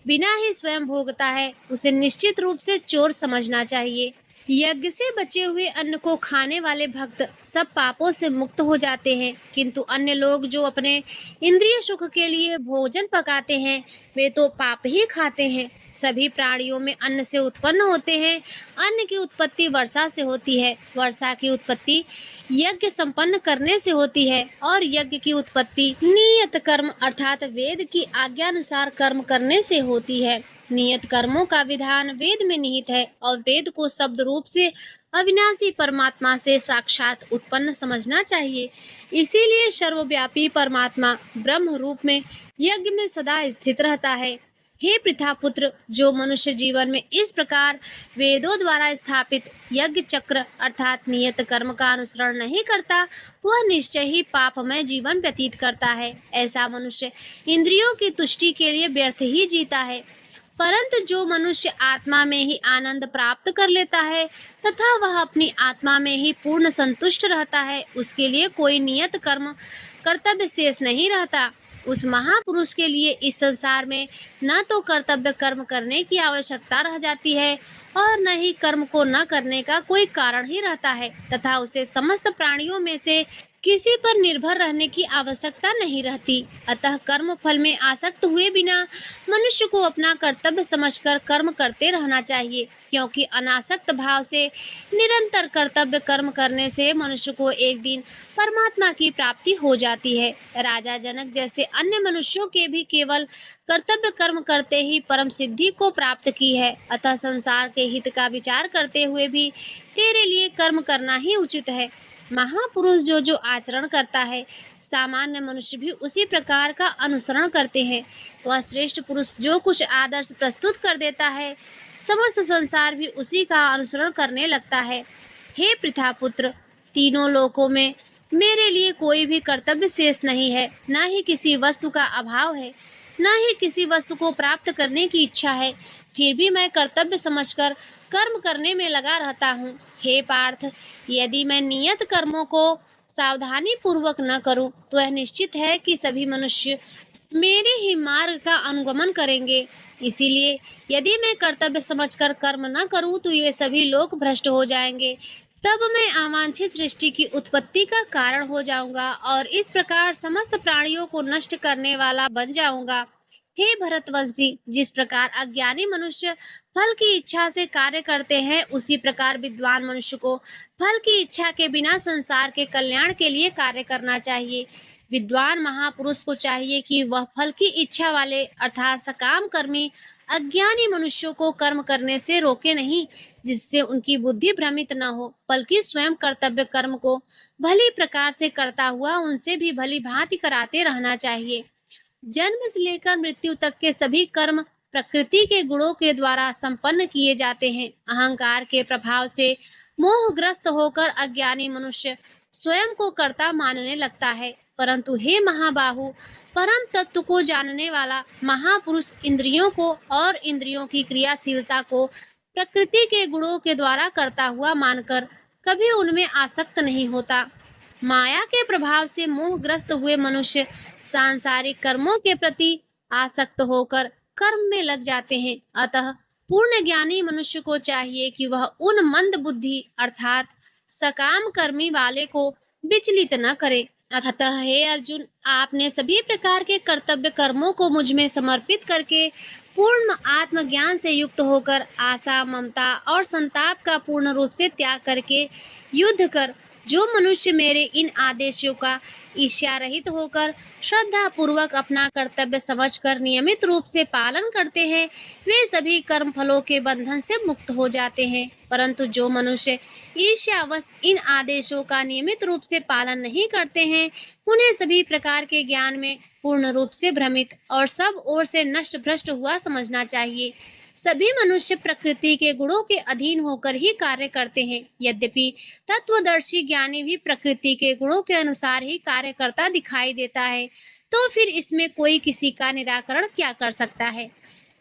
S1: बिना ही स्वयं भोगता है, उसे निश्चित रूप से चोर समझना चाहिए। यज्ञ से बचे हुए अन्न को खाने वाले भक्त सब पापों से मुक्त हो जाते हैं, किंतु अन्य लोग जो अपने इंद्रिय सुख के लिए भोजन पकाते हैं वे तो पाप ही खाते हैं। सभी प्राणियों में अन्न से उत्पन्न होते हैं। अन्न की उत्पत्ति वर्षा से होती है, वर्षा की उत्पत्ति यज्ञ संपन्न करने से होती है, और यज्ञ की उत्पत्ति नियत कर्म अर्थात वेद की आज्ञानुसार कर्म करने से होती है। नियत कर्मों का विधान वेद में निहित है, और वेद को शब्द रूप से अविनाशी परमात्मा से साक्षात उत्पन्न समझना चाहिए। इसीलिए सर्वव्यापी परमात्मा ब्रह्म रूप में यज्ञ में सदा स्थित रहता है। हे पृथा पुत्र, जो मनुष्य जीवन में इस प्रकार वेदों द्वारा स्थापित यज्ञ चक्र अर्थात नियत कर्म का अनुसरण नहीं करता, वह निश्चय ही पापमय जीवन व्यतीत करता है। ऐसा मनुष्य इंद्रियों की तुष्टि के लिए व्यर्थ ही जीता है। परंतु जो मनुष्य आत्मा में ही आनंद प्राप्त कर लेता है तथा वह अपनी आत्मा में ही पूर्ण संतुष्ट रहता है, उसके लिए कोई नियत कर्म कर्तव्य शेष नहीं रहता। उस महापुरुष के लिए इस संसार में न तो कर्तव्य कर्म करने की आवश्यकता रह जाती है और न ही कर्म को न करने का कोई कारण ही रहता है, तथा उसे समस्त प्राणियों में से किसी पर निर्भर रहने की आवश्यकता नहीं रहती। अतः कर्म फल में आसक्त हुए बिना मनुष्य को अपना कर्तव्य समझकर कर्म करते रहना चाहिए, क्योंकि अनासक्त भाव से निरंतर कर्तव्य कर्म करने से मनुष्य को एक दिन परमात्मा की प्राप्ति हो जाती है। राजा जनक जैसे अन्य मनुष्यों के भी केवल कर्तव्य कर्म करते ही परम सिद्धि को प्राप्त की है। अतः संसार के हित का विचार करते हुए भी तेरे लिए कर्म करना ही उचित है। महापुरुष जो जो आचरण करता है, सामान्य मनुष्य भी उसी प्रकार का अनुसरण करते हैं। वह श्रेष्ठ पुरुष जो कुछ आदर्श प्रस्तुत कर देता है, समस्त संसार भी उसी का अनुसरण करने लगता है। हे पृथा पुत्र, तीनों लोकों में मेरे लिए कोई भी कर्तव्य शेष नहीं है, न ही किसी वस्तु का अभाव है, न ही किसी वस्तु को प्राप्त करने की इच्छा है। फिर भी मैं कर्तव्य समझकर कर्म करने में लगा रहता हूँ। हे पार्थ, यदि मैं नियत कर्मों को सावधानी पूर्वक न करूं, तो यह निश्चित है कि सभी मनुष्य मेरे ही मार्ग का अनुगमन करेंगे। इसीलिए यदि मैं कर्तव्य समझकर कर्म न करूं, तो ये सभी लोग भ्रष्ट हो जाएंगे। तब मैं अवांछित सृष्टि की उत्पत्ति का कारण हो जाऊंगा और इस प्रकार समस्त प्राणियों को नष्ट करने वाला बन जाऊंगा। हे भरतवंशी, जिस प्रकार अज्ञानी मनुष्य फल की इच्छा से कार्य करते हैं, उसी प्रकार विद्वान मनुष्य को फल की इच्छा के बिना संसार के कल्याण के लिए कार्य करना चाहिए। विद्वान महापुरुष को चाहिए कि वह फल की इच्छा वाले अर्थात सकाम कर्मी अज्ञानी मनुष्यों को कर्म करने से रोके नहीं, जिससे उनकी बुद्धि भ्रमित न हो, बल्कि स्वयं कर्तव्य कर्म को भली प्रकार से करता हुआ उनसे भी भली भांति कराते रहना चाहिए। जन्म से लेकर मृत्यु तक के सभी कर्म प्रकृति के गुणों के द्वारा संपन्न किए जाते हैं। अहंकार के प्रभाव से मोहग्रस्त होकर अज्ञानी मनुष्य स्वयं को कर्ता मानने लगता है, परंतु हे महाबाहु, परम तत्व को जानने वाला महापुरुष इंद्रियों को और इंद्रियों की क्रियाशीलता को प्रकृति के गुणों के द्वारा करता हुआ मानकर कभी उनमें आसक्त नहीं होता। माया के प्रभाव से मोहग्रस्त हुए मनुष्य सांसारिक कर्मों के प्रति आसक्त होकर कर्म में लग जाते हैं। अतः पूर्ण ज्ञानी मनुष्य को चाहिए कि वह उन मंद बुद्धि अर्थात सकाम कर्मी वाले को विचलित न करे। अतः हे अर्जुन, आपने सभी प्रकार के कर्तव्य कर्मों को मुझ में समर्पित करके पूर्ण आत्मज्ञान से युक्त होकर आशा, ममता और संताप का पूर्ण रूप से त्याग करके युद्ध कर जो मनुष्य मेरे इन आदेशों का ईर्ष्या रहित होकर श्रद्धा पूर्वक अपना कर्तव्य समझकर नियमित रूप से पालन करते हैं, वे सभी कर्म फलों के बंधन से मुक्त हो जाते हैं। परंतु जो मनुष्य ईर्ष्यावश इन आदेशों का नियमित रूप से पालन नहीं करते हैं, उन्हें सभी प्रकार के ज्ञान में पूर्ण रूप से भ्रमित और सब ओर से नष्ट भ्रष्ट हुआ समझना चाहिए। सभी मनुष्य प्रकृति के गुणों के अधीन होकर ही कार्य करते हैं। यद्यपि तत्वदर्शी ज्ञानी भी प्रकृति के गुणों के अनुसार ही कार्य करता दिखाई देता है, तो फिर इसमें कोई किसी का निराकरण क्या कर सकता है।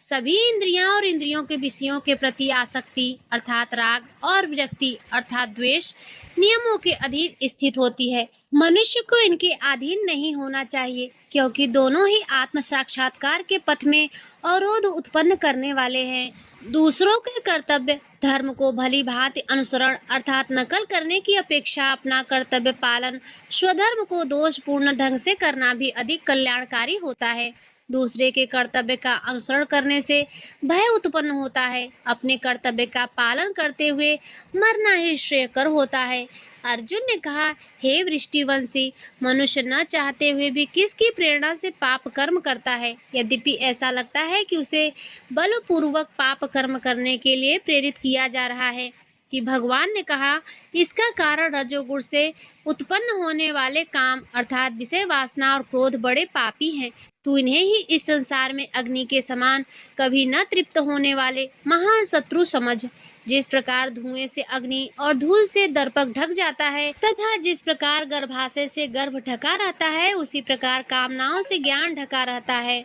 S1: सभी इंद्रियां और इंद्रियों के विषयों के प्रति आसक्ति अर्थात राग और विरक्ति अर्थात द्वेष नियमों के अधीन स्थित होती है। मनुष्य को इनके अधीन नहीं होना चाहिए, क्योंकि दोनों ही आत्म साक्षात्कार के पथ में अवरोध उत्पन्न करने वाले हैं। दूसरों के कर्तव्य धर्म को भली भांति अनुसरण अर्थात नकल करने की अपेक्षा अपना कर्तव्य पालन स्वधर्म को दोषपूर्ण ढंग से करना भी अधिक कल्याणकारी होता है। दूसरे के कर्तव्य का अनुसरण करने से भय उत्पन्न होता है, अपने कर्तव्य का पालन करते हुए मरना ही श्रेयकर होता है। अर्जुन ने कहा, हे वृष्टिवंशी, मनुष्य न चाहते हुए भी किसकी प्रेरणा से पाप कर्म करता है? यद्यपि ऐसा लगता है कि उसे बलपूर्वक पाप कर्म करने के लिए प्रेरित किया जा रहा है कि भगवान ने कहा, इसका कारण रजोगुण से उत्पन्न होने वाले काम अर्थात विषय वासना और क्रोध बड़े पापी हैं। तू इन्हें ही इस संसार में अग्नि के समान कभी न तृप्त होने वाले महान शत्रु समझ। जिस प्रकार धुएं से अग्नि और धूल से दर्पक ढक जाता है तथा जिस प्रकार गर्भाशय से गर्भ ढका रहता है, उसी प्रकार कामनाओं से ज्ञान ढका रहता है।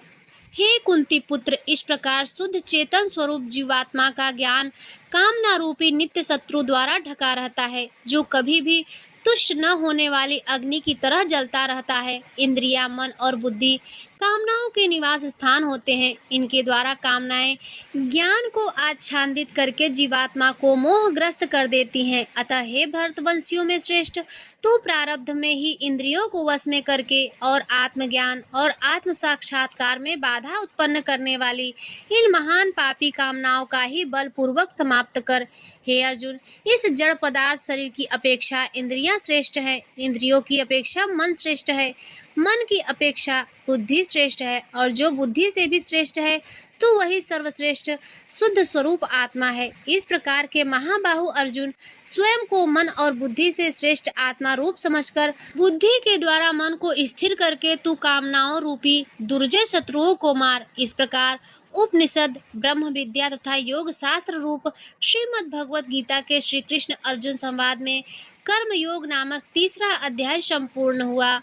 S1: हे कुंती पुत्र, इस प्रकार शुद्ध चेतन स्वरूप जीवात्मा का ज्ञान कामना रूपी नित्य शत्रु द्वारा ढका रहता है, जो कभी भी तुष्ट न होने वाली अग्नि की तरह जलता रहता है। इंद्रिया, मन और बुद्धि कामनाओं के निवास स्थान होते हैं। इनके द्वारा कामनाएं ज्ञान को आच्छादित करके जीवात्मा को मोहग्रस्त कर देती हैं। अतः हे भरतवंशियों में श्रेष्ठ, तू प्रारब्ध में ही इंद्रियों को वश में करके और आत्मज्ञान और आत्म साक्षात्कार में बाधा उत्पन्न करने वाली इन महान पापी कामनाओं का ही बलपूर्वक समाप्त कर। हे अर्जुन, इस जड़ पदार्थ शरीर की अपेक्षा इंद्रियां श्रेष्ठ है, इंद्रियों की अपेक्षा मन श्रेष्ठ है, मन की अपेक्षा बुद्धि श्रेष्ठ है, और जो बुद्धि से भी श्रेष्ठ है तो वही सर्वश्रेष्ठ शुद्ध स्वरूप आत्मा है। इस प्रकार के महाबाहु अर्जुन, स्वयं को मन और बुद्धि से श्रेष्ठ आत्मा रूप समझकर बुद्धि के द्वारा मन को स्थिर करके तू कामनाओं रूपी दुर्जय शत्रुओं को मार। इस प्रकार उपनिषद, ब्रह्म विद्या तथा योग शास्त्र रूप श्रीमद् भगवत गीता के श्री कृष्ण अर्जुन संवाद में कर्म योग नामक तीसरा अध्याय संपूर्ण हुआ।